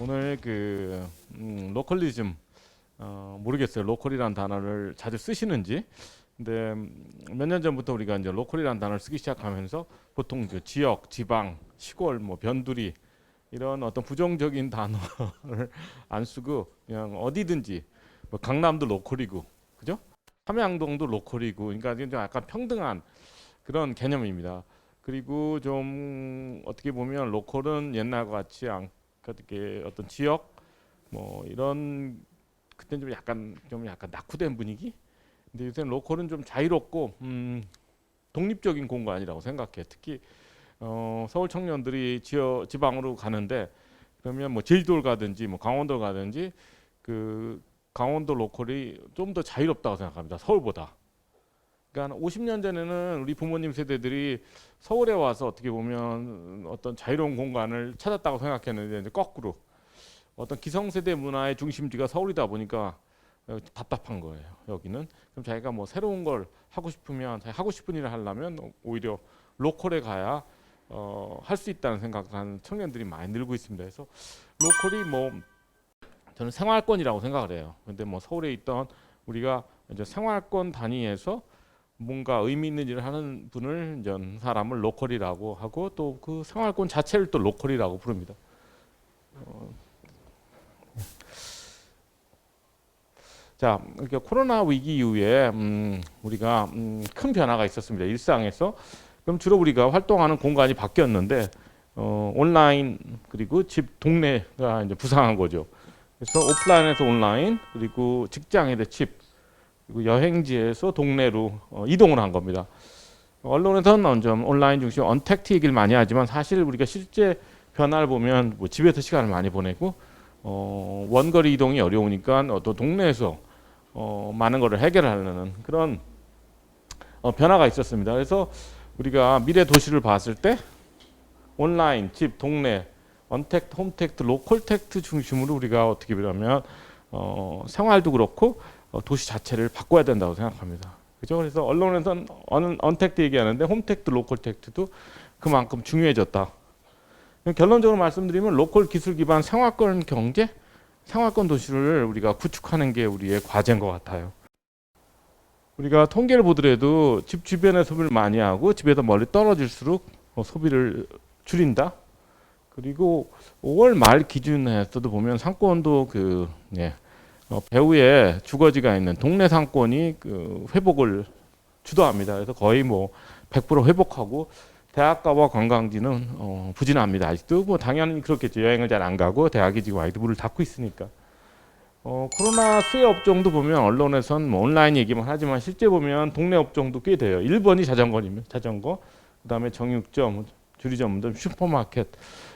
오늘 로컬리즘 모르겠어요. 로컬이라는 단어를 자주 쓰시는지. 근데 몇 년 전부터 우리가 이제 로컬이라는 단어를 쓰기 시작하면서 보통 이제 지역, 지방, 시골, 뭐 변두리 이런 어떤 부정적인 단어를 안 쓰고 그냥 어디든지 뭐 강남도 로컬이고, 그죠? 함양동도 로컬이고, 그러니까 좀 약간 평등한 그런 개념입니다. 그리고 좀 어떻게 보면 로컬은 옛날과 같이 이렇게 어떤 지역 뭐 이런 그때는 좀 약간 낙후된 분위기. 근데 요새는 로컬은 좀 자유롭고 독립적인 공간이라고 생각해. 특히 서울 청년들이 지방으로 가는데 그러면 뭐 제주도를 가든지 뭐 강원도를 가든지 그 강원도 로컬이 좀 더 자유롭다고 생각합니다. 서울보다. 그러니까 50년 전에는 우리 부모님 세대들이 서울에 와서 어떻게 보면 어떤 자유로운 공간을 찾았다고 생각했는데 이제 거꾸로 어떤 기성세대 문화의 중심지가 서울이다 보니까 답답한 거예요. 여기는. 그럼 자기가 뭐 새로운 걸 하고 싶으면 자기 하고 싶은 일을 하려면 오히려 로컬에 가야 할 수 있다는 생각하는 청년들이 많이 늘고 있습니다. 그래서 로컬이 뭐 저는 생활권이라고 생각을 해요. 근데 뭐 서울에 있던 우리가 이제 생활권 단위에서 뭔가 의미 있는 일을 하는 분을 이제 사람을 로컬이라고 하고 또 그 생활권 자체를 또 로컬이라고 부릅니다. 자, 그러니까 코로나 위기 이후에 우리가 큰 변화가 있었습니다. 일상에서. 그럼 주로 우리가 활동하는 공간이 바뀌었는데 온라인 그리고 집 동네가 이제 부상한 거죠. 그래서 오프라인에서 온라인 그리고 직장에서 집 그리고 여행지에서 동네로 이동을 한 겁니다. 언론에서는 좀 온라인 중심 언택트 얘기를 많이 하지만 사실 우리가 실제 변화를 보면 뭐 집에서 시간을 많이 보내고 원거리 이동이 어려우니까 또 동네에서 많은 것을 해결하려는 그런 변화가 있었습니다. 그래서 우리가 미래 도시를 봤을 때 온라인, 집, 동네, 언택트, 홈택트, 로컬택트 중심으로 우리가 어떻게 보면 생활도 그렇고 도시 자체를 바꿔야 된다고 생각합니다. 그죠? 그래서 언론에서는 언택트 얘기하는데 홈택트, 로컬택트도 그만큼 중요해졌다. 결론적으로 말씀드리면 로컬 기술 기반 생활권 경제, 생활권 도시를 우리가 구축하는 게 우리의 과제인 것 같아요. 우리가 통계를 보더라도 집 주변에 소비를 많이 하고 집에서 멀리 떨어질수록 소비를 줄인다. 그리고 5월 말 기준에서도 보면 상권도 배후에 주거지가 있는 동네 상권이 회복을 주도합니다. 그래서 거의 뭐 100% 회복하고 대학가와 관광지는 부진합니다. 아직도 뭐 당연히 그렇겠죠. 여행을 잘 안 가고 대학이 지금 아직도 문을 닫고 있으니까. 코로나 수혜 업종도 보면 언론에선 뭐 온라인 얘기만 하지만 실제 보면 동네 업종도 꽤 돼요. 1번이 자전거면 자전거, 그다음에 정육점, 주리점들, 슈퍼마켓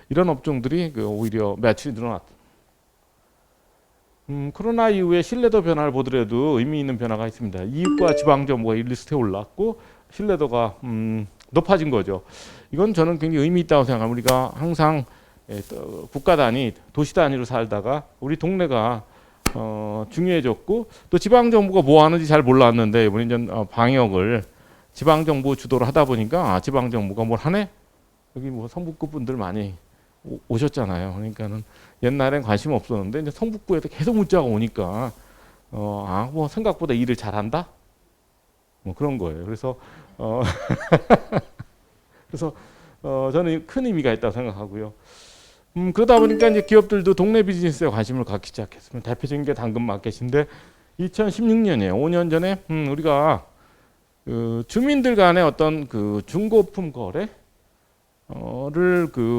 이런 업종들이 오히려 매출이 늘어났다. 코로나 이후에 신뢰도 변화를 보더라도 의미 있는 변화가 있습니다. 이익과 지방 정부가 1리스트에 올랐고 신뢰도가 높아진 거죠. 이건 저는 굉장히 의미 있다고 생각합니다. 우리가 항상 국가 단위, 도시 단위로 살다가 우리 동네가 중요해졌고 또 지방 정부가 뭐 하는지 잘 몰랐는데 이번에 이제 방역을 지방 정부 주도를 하다 보니까 지방 정부가 뭘 하네? 여기 뭐 성북구 분들 많이 오셨잖아요. 그러니까는 옛날엔 관심 없었는데 이제 성북구에서 계속 문자가 오니까 뭐 생각보다 일을 잘한다? 뭐 그런 거예요. 그래서 그래서 저는 큰 의미가 있다고 생각하고요. 그러다 보니까 이제 기업들도 동네 비즈니스에 관심을 갖기 시작했습니다. 대표적인 게 당근마켓인데 2016년이에요. 5년 전에 우리가 주민들 간의 어떤 중고품 거래를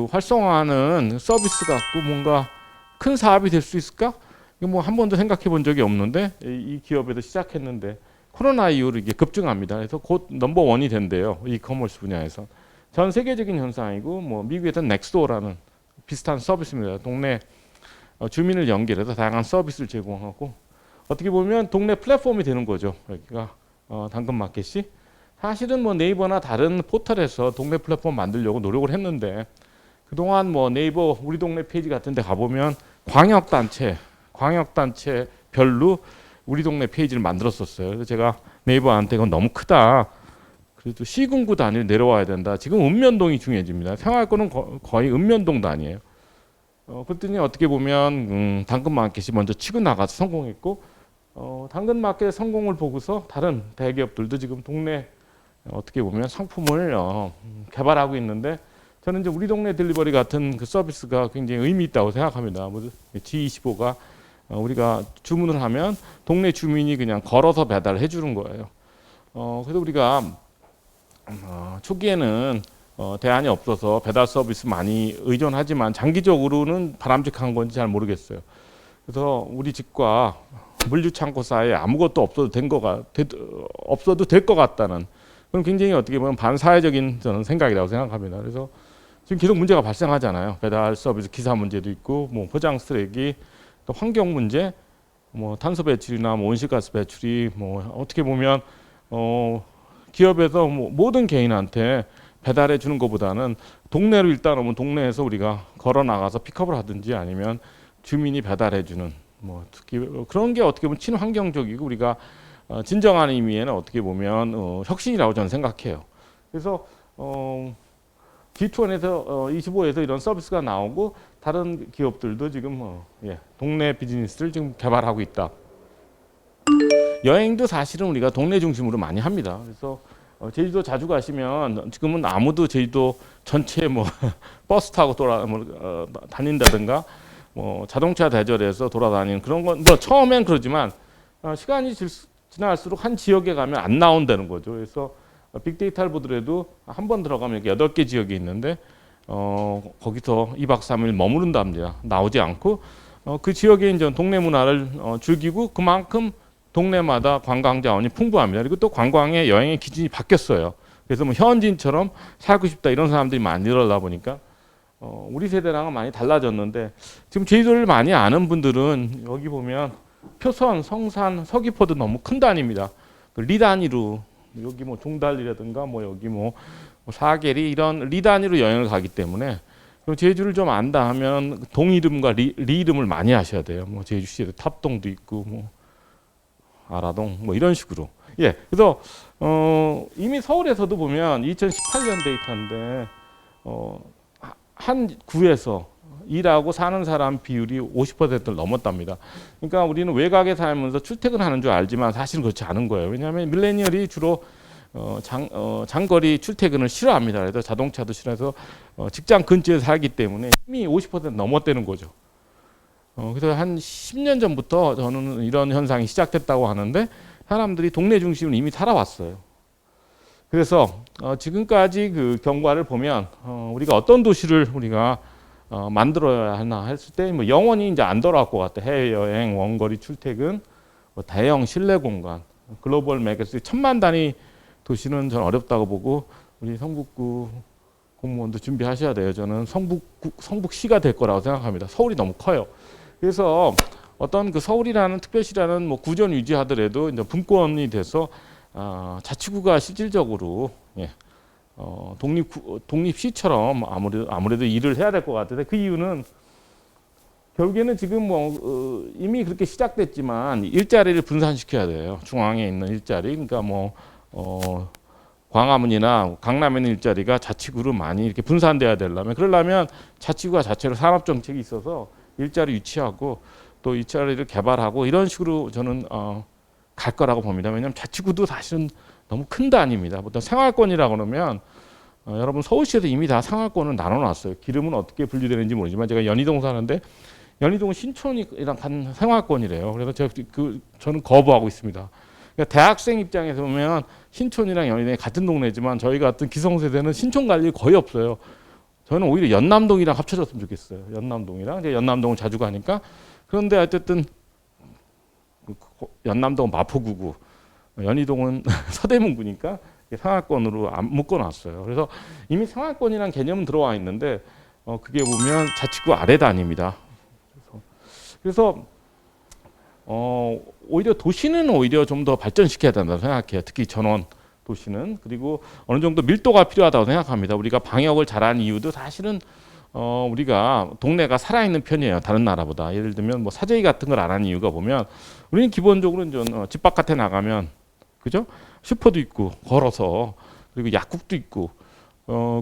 활성화하는 서비스 갖고 뭔가 큰 사업이 될 수 있을까? 뭐 한 번도 생각해 본 적이 없는데 이 기업에도 시작했는데 코로나 이후로 이게 급증합니다. 그래서 곧 넘버원이 된대요. 이커머스 분야에서. 전 세계적인 현상이고 뭐 미국에서는 넥스도어라는 비슷한 서비스입니다. 동네 주민을 연결해서 다양한 서비스를 제공하고 어떻게 보면 동네 플랫폼이 되는 거죠. 여기가 당근마켓이. 사실은 뭐 네이버나 다른 포털에서 동네 플랫폼 만들려고 노력을 했는데 그동안 뭐 네이버 우리 동네 페이지 같은 데 가보면 광역단체별로 우리 동네 페이지를 만들었었어요. 그래서 제가 네이버한테 이건 너무 크다. 그래도 시군구 단위로 내려와야 된다. 지금 읍면동이 중요해집니다. 생활권은 거의 읍면동 단위예요. 그랬더니 어떻게 보면 당근마켓이 먼저 치고 나가서 성공했고 당근마켓 성공을 보고서 다른 대기업들도 지금 동네 어떻게 보면 상품을 개발하고 있는데 저는 이제 우리 동네 딜리버리 같은 그 서비스가 굉장히 의미 있다고 생각합니다. G25가 우리가 주문을 하면 동네 주민이 그냥 걸어서 배달해 주는 거예요. 그래서 우리가 초기에는 대안이 없어서 배달 서비스 많이 의존하지만 장기적으로는 바람직한 건지 잘 모르겠어요. 그래서 우리 집과 물류창고 사이에 아무것도 없어도 될 것 같다는 그런 굉장히 어떻게 보면 반사회적인 저는 생각이라고 생각합니다. 그래서 지금 계속 문제가 발생하잖아요. 배달 서비스 기사 문제도 있고, 뭐 포장 쓰레기, 또 환경 문제, 뭐 탄소 배출이나 뭐 온실가스 배출이 뭐 어떻게 보면 기업에서 뭐 모든 개인한테 배달해 주는 것보다는 동네로 일단 오면 동네에서 우리가 걸어 나가서 픽업을 하든지 아니면 주민이 배달해 주는 뭐 특히 그런 게 어떻게 보면 친환경적이고 우리가 진정한 의미에는 어떻게 보면 혁신이라고 저는 생각해요. 그래서 G2에서 25에서 이런 서비스가 나오고 다른 기업들도 지금 동네 비즈니스를 지금 개발하고 있다. 여행도 사실은 우리가 동네 중심으로 많이 합니다. 그래서 제주도 자주 가시면 지금은 아무도 제주도 전체 뭐 버스 타고 다닌다든가 뭐 자동차 대절해서 돌아다니는 그런 건 뭐 처음엔 그러지만 시간이 지날수록 한 지역에 가면 안 나온다는 거죠. 그래서 빅데이터를 보더라도 한 번 들어가면 이렇게 8개 지역이 있는데 거기서 2박 3일 머무른답니다. 나오지 않고 그 지역에 이제 동네 문화를 즐기고 그만큼 동네마다 관광 자원이 풍부합니다. 그리고 또 관광의 여행의 기준이 바뀌었어요. 그래서 뭐 현지인처럼 살고 싶다 이런 사람들이 많이 늘어나 보니까 우리 세대랑은 많이 달라졌는데 지금 제주도를 많이 아는 분들은 여기 보면 표선, 성산, 서귀포도 너무 큰 단위입니다. 리 단위로 여기 뭐 종달리라든가 뭐 여기 뭐 사계리 이런 리 단위로 여행을 가기 때문에 제주를 좀 안다 하면 동 이름과 리 이름을 많이 하셔야 돼요. 뭐 제주시에도 탑동도 있고 뭐 아라동 뭐 이런 식으로. 예. 그래서 이미 서울에서도 보면 2018년 데이터인데 한 구에서 일하고 사는 사람 비율이 50%를 넘었답니다. 그러니까 우리는 외곽에 살면서 출퇴근하는 줄 알지만 사실은 그렇지 않은 거예요. 왜냐하면 밀레니얼이 주로 장거리 출퇴근을 싫어합니다. 그래서 자동차도 싫어해서 직장 근처에 살기 때문에 이미 50% 넘었다는 거죠. 그래서 한 10년 전부터 저는 이런 현상이 시작됐다고 하는데 사람들이 동네 중심을 이미 살아왔어요. 그래서 지금까지 그 경과를 보면 우리가 어떤 도시를 우리가 만들어야 하나 했을 때 뭐 영원히 이제 안 돌아올 것 같아. 해외여행, 원거리 출퇴근, 뭐 대형 실내 공간, 글로벌 메가시티 1000만 단위 도시는 저는 어렵다고 보고 우리 성북구 공무원도 준비하셔야 돼요. 저는 성북시가 될 거라고 생각합니다. 서울이 너무 커요. 그래서 어떤 그 서울이라는 특별시라는 뭐 구전 유지하더라도 이제 분권이 돼서 자치구가 실질적으로 독립시처럼 아무래도 일을 해야 될 것 같은데 그 이유는 결국에는 지금 뭐 이미 그렇게 시작됐지만 일자리를 분산시켜야 돼요. 중앙에 있는 일자리, 그러니까 뭐 광화문이나 강남에 있는 일자리가 자치구로 많이 이렇게 분산돼야 되려면 그러려면 자치구가 자체로 산업 정책이 있어서 일자리 유치하고 또 일자리를 개발하고 이런 식으로 저는 갈 거라고 봅니다. 왜냐하면 자치구도 사실은 너무 큰 단위입니다. 보통 생활권이라고 그러면 여러분 서울시에서 이미 다 생활권을 나눠놨어요. 기름은 어떻게 분류되는지 모르지만 제가 연희동 사는데 연희동은 신촌이랑 간 생활권이래요. 그래서 저는 거부하고 있습니다. 그러니까 대학생 입장에서 보면 신촌이랑 연희동이 같은 동네지만 저희 같은 기성세대는 신촌 갈 일 거의 없어요. 저는 오히려 연남동이랑 합쳐졌으면 좋겠어요. 연남동이랑 이제 연남동을 자주 가니까 그런데 어쨌든 연남동은 마포구고 연희동은 서대문구니까 생활권으로 안 묶어놨어요. 그래서 이미 생활권이라는 개념은 들어와 있는데 그게 보면 자치구 아래 단위입니다. 그래서 오히려 도시는 오히려 좀 더 발전시켜야 된다고 생각해요. 특히 전원 도시는. 그리고 어느 정도 밀도가 필요하다고 생각합니다. 우리가 방역을 잘하는 이유도 사실은 우리가 동네가 살아있는 편이에요. 다른 나라보다. 예를 들면 뭐 사제기 같은 걸 안 하는 이유가 보면 우리는 기본적으로 집 바깥에 나가면 그죠? 슈퍼도 있고 걸어서 그리고 약국도 있고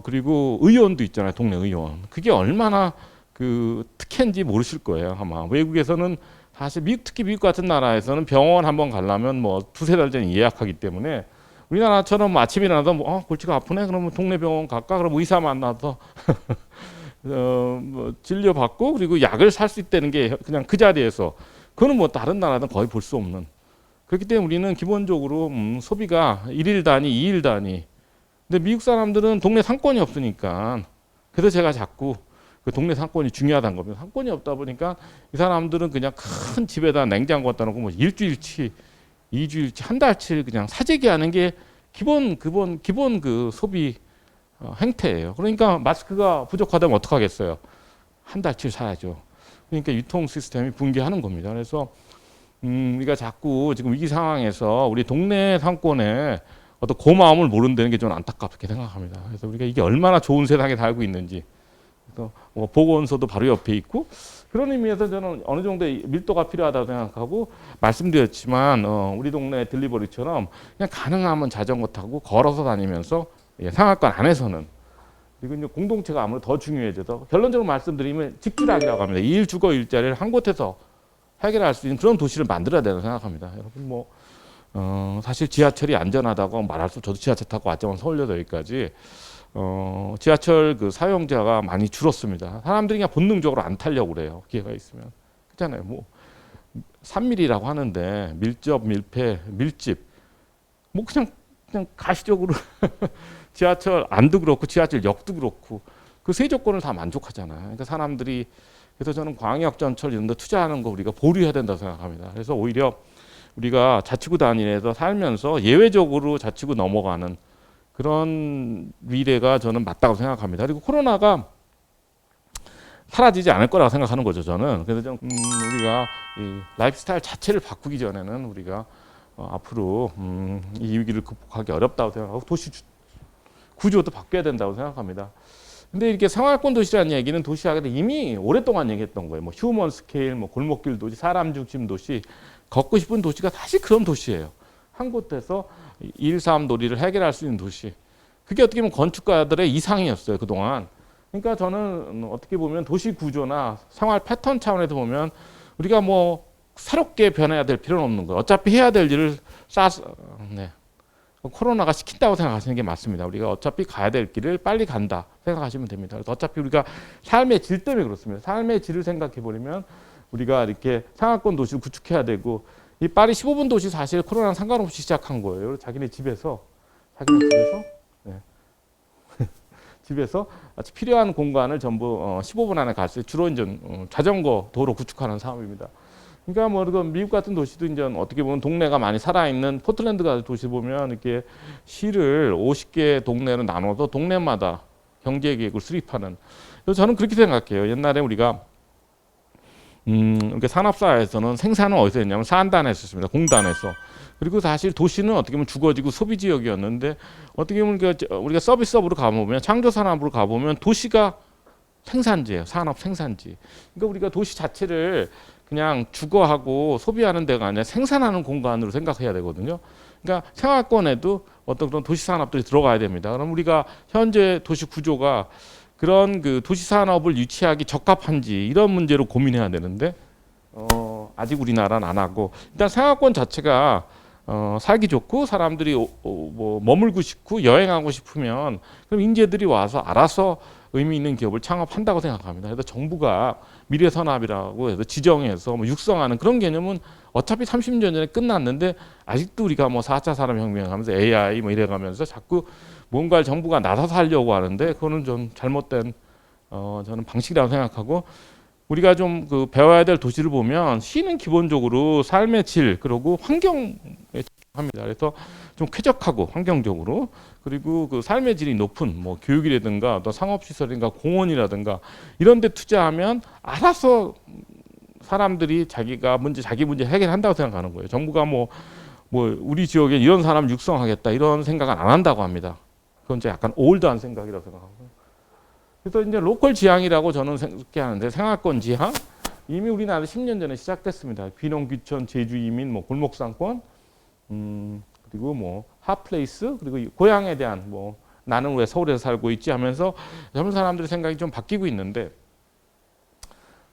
그리고 의원도 있잖아요. 동네 의원. 그게 얼마나 그 특혜인지 모르실 거예요. 아마 외국에서는 사실 특히 미국 같은 나라에서는 병원 한번 가려면 뭐 두세 달 전에 예약하기 때문에 우리나라처럼 아침에 일어나서 뭐 골치가 아프네 그러면 동네 병원 갈까 그럼 의사 만나서 뭐 진료받고 그리고 약을 살 수 있다는 게 그냥 그 자리에서 그거는 뭐 다른 나라는 거의 볼 수 없는 그렇기 때문에 우리는 기본적으로 소비가 일일 단위, 이일 단위. 근데 미국 사람들은 동네 상권이 없으니까 그래서 제가 자꾸 그 동네 상권이 중요하다는 겁니다. 상권이 없다 보니까 이 사람들은 그냥 큰 집에다 냉장고 갖다 놓고 뭐 일주일치, 이주일치, 한 달치 그냥 사재기 하는 게 기본 그 소비 행태예요. 그러니까 마스크가 부족하다면 어떡하겠어요? 한 달치 사야죠. 그러니까 유통 시스템이 붕괴하는 겁니다. 그래서 우리가 자꾸 지금 위기 상황에서 우리 동네 상권에 어떤 고마움을 모른다는 게 좀 안타깝게 생각합니다. 그래서 우리가 이게 얼마나 좋은 세상에 살고 있는지. 그래서 뭐 보건소도 바로 옆에 있고 그런 의미에서 저는 어느 정도의 밀도가 필요하다고 생각하고 말씀드렸지만 우리 동네 딜리버리처럼 그냥 가능하면 자전거 타고 걸어서 다니면서 상하권 안에서는 그리고 이제 공동체가 아무래도 더 중요해져서 결론적으로 말씀드리면 직주락이라고 합니다. 일 주거 일자리를 한 곳에서 해결할 수 있는 그런 도시를 만들어야 된다고 생각합니다. 여러분 뭐 사실 지하철이 안전하다고 말할 수 저도 지하철 타고 왔지만 서울역에서 여기까지 지하철 그 사용자가 많이 줄었습니다. 사람들이 그냥 본능적으로 안 타려고 그래요. 기회가 있으면. 그렇잖아요. 뭐 3밀이라고 하는데 밀접, 밀폐, 밀집 뭐 그냥 가시적으로 지하철 안도 그렇고 지하철 역도 그렇고 그 세 조건을 다 만족하잖아요. 그러니까 사람들이 그래서 저는 광역 전철 이런 데 투자하는 거 우리가 보류해야 된다고 생각합니다. 그래서 오히려 우리가 자치구 단위에서 살면서 예외적으로 자치구 넘어가는 그런 미래가 저는 맞다고 생각합니다. 그리고 코로나가 사라지지 않을 거라고 생각하는 거죠, 저는. 그래서 좀 우리가 이 라이프 스타일 자체를 바꾸기 전에는 우리가 앞으로 이 위기를 극복하기 어렵다고 생각하고 도시 구조도 바뀌어야 된다고 생각합니다. 근데 이렇게 생활권 도시라는 얘기는 도시학에서 이미 오랫동안 얘기했던 거예요. 뭐 휴먼 스케일, 뭐 골목길 도시, 사람 중심 도시, 걷고 싶은 도시가 사실 그런 도시예요. 한 곳에서 1, 3 도리를 해결할 수 있는 도시. 그게 어떻게 보면 건축가들의 이상이었어요, 그동안. 그러니까 저는 어떻게 보면 도시 구조나 생활 패턴 차원에서 보면 우리가 뭐 새롭게 변해야 될 필요는 없는 거예요. 어차피 해야 될 일을 코로나가 시킨다고 생각하시는 게 맞습니다. 우리가 어차피 가야 될 길을 빨리 간다 생각하시면 됩니다. 그래서 어차피 우리가 삶의 질 때문에 그렇습니다. 삶의 질을 생각해 버리면 우리가 이렇게 상하권 도시를 구축해야 되고 이 파리 15분 도시 사실 코로나랑 상관없이 시작한 거예요. 자기네 집에서 네. 집에서 아주 필요한 공간을 전부 15분 안에 갈 수 있는 주로 이제 자전거 도로 구축하는 사업입니다. 그러니까 뭐 미국 같은 도시도 이제 어떻게 보면 동네가 많이 살아있는 포틀랜드 같은 도시 보면 이렇게 시를 50개 동네로 나눠서 동네마다 경제 계획을 수립하는. 그래서 저는 그렇게 생각해요. 옛날에 우리가 이렇게 산업사회에서는 생산은 어디서 했냐면 산단에서 했습니다. 공단에서. 그리고 사실 도시는 어떻게 보면 주거지구 소비 지역이었는데 어떻게 보면 우리가 서비스업으로 가보면 창조산업으로 가보면 도시가 생산지예요. 산업 생산지. 그러니까 우리가 도시 자체를 그냥 주거하고 소비하는 데가 아니라 생산하는 공간으로 생각해야 되거든요. 그러니까 생활권에도 어떤 그런 도시 산업들이 들어가야 됩니다. 그럼 우리가 현재 도시 구조가 그런 그 도시 산업을 유치하기 적합한지 이런 문제로 고민해야 되는데 아직 우리나라는 안 하고 일단 생활권 자체가 살기 좋고 사람들이 뭐 머물고 싶고 여행하고 싶으면 그럼 인재들이 와서 알아서 의미 있는 기업을 창업한다고 생각합니다. 그래서 정부가 미래산업이라고 해서 지정해서 뭐 육성하는 그런 개념은 어차피 30년 전에 끝났는데 아직도 우리가 뭐 4차 산업혁명 하면서 AI 뭐 이래가면서 자꾸 뭔가를 정부가 나서서 하려고 하는데 그거는 좀 잘못된 저는 방식이라고 생각하고 우리가 좀 그 배워야 될 도시를 보면 시는 기본적으로 삶의 질 그리고 환경에 합니다. 그래서 좀 쾌적하고 환경적으로 그리고 그 삶의 질이 높은 뭐 교육이라든가 또 상업시설인가 공원이라든가 이런 데 투자하면 알아서 사람들이 자기 문제 해결한다고 생각하는 거예요. 정부가 뭐 우리 지역에 이런 사람 육성하겠다 이런 생각은 안 한다고 합니다. 그건 이제 약간 올드한 생각이라고 생각하고. 그래서 이제 로컬 지향이라고 저는 생각하는데 생활권 지향 이미 우리나라 10년 전에 시작됐습니다. 귀농귀촌, 제주 이민, 뭐 골목상권, 그리고 뭐 핫플레이스, 그리고 고향에 대한 뭐 나는 왜 서울에서 살고 있지 하면서 젊은 사람들의 생각이 좀 바뀌고 있는데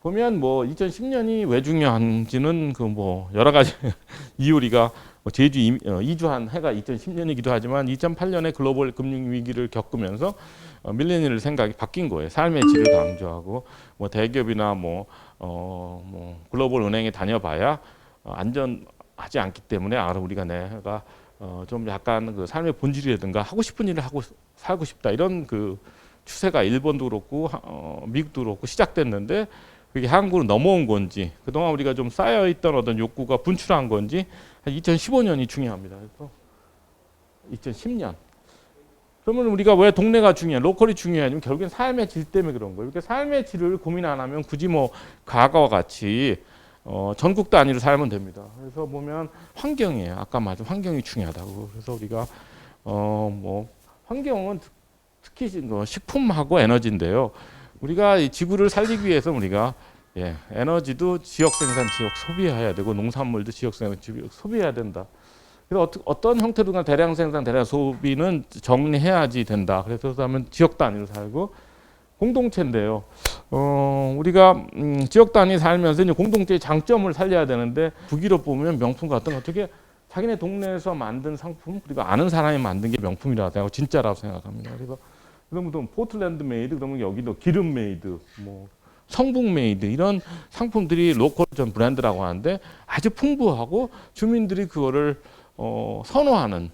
보면 뭐 2010년이 왜 중요한지는 그 뭐 여러 가지 이유리가 뭐 제주 이주한 해가 2010년이기도 하지만 2008년에 글로벌 금융 위기를 겪으면서 밀레니얼 생각이 바뀐 거예요. 삶의 질을 강조하고 뭐 대기업이나 뭐 글로벌 은행에 다녀봐야 안전하지 않기 때문에 우리가 내가 좀 약간 그 삶의 본질이라든가 하고 싶은 일을 하고 살고 싶다 이런 그 추세가 일본도 그렇고 미국도 그렇고 시작됐는데 그게 한국으로 넘어온 건지 그동안 우리가 좀 쌓여있던 어떤 욕구가 분출한 건지 2015년이 중요합니다. 그래서 2010년 그러면 우리가 왜 동네가 중요해? 로컬이 중요하냐면 결국엔 삶의 질 때문에 그런 거예요. 이렇게 삶의 질을 고민 안 하면 굳이 뭐 과거와 같이 전국 단위로 살면 됩니다. 그래서 보면 환경이에요. 아까 말한 환경이 중요하다고. 그래서 우리가 뭐 환경은 특히 식품하고 에너지인데요. 우리가 이 지구를 살리기 위해서 우리가 에너지도 지역 생산, 지역 소비해야 되고 농산물도 지역 생산, 지역 소비해야 된다. 그래서 어떤 형태로나 대량 생산, 대량 소비는 정리해야지 된다. 그래서 그러면 지역 단위로 살고 공동체인데요. 우리가 지역 단위 살면서 이제 공동체의 장점을 살려야 되는데 북유럽 보면 명품 같은 거 어떻게 자기네 동네에서 만든 상품 그리고 아는 사람이 만든 게 명품이라고 생각하고 진짜라고 생각합니다. 그래서 그러면 포틀랜드 메이드 그러면 여기도 기름 메이드 뭐 성북 메이드 이런 상품들이 로컬 전 브랜드라고 하는데 아주 풍부하고 주민들이 그거를 선호하는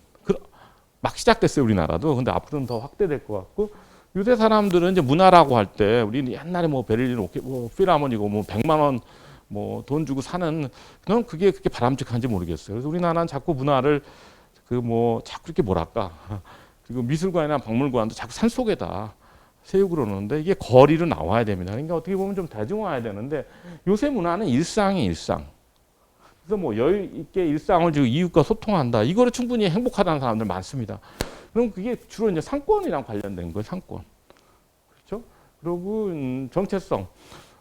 막 시작됐어요 우리나라도. 근데 앞으로는 더 확대될 것 같고 요새 사람들은 이제 문화라고 할 때 우리는 옛날에 뭐 베를린 뭐 필하모니고 뭐 100만 원 뭐 돈 주고 사는 그런 그게 그렇게 바람직한지 모르겠어요. 그래서 우리나라는 자꾸 문화를 그 뭐 자꾸 이렇게 뭐랄까 그리고 미술관이나 박물관도 자꾸 산 속에다 세우고 그러는데 이게 거리로 나와야 됩니다. 그러니까 어떻게 보면 좀 대중화해야 되는데 요새 문화는 일상이 일상. 그래서 뭐 여유 있게 일상을 지고 이웃과 소통한다. 이거를 충분히 행복하다는 사람들 많습니다. 그럼 그게 주로 이제 상권이랑 관련된 거예요. 상권. 그렇죠? 그리고 정체성.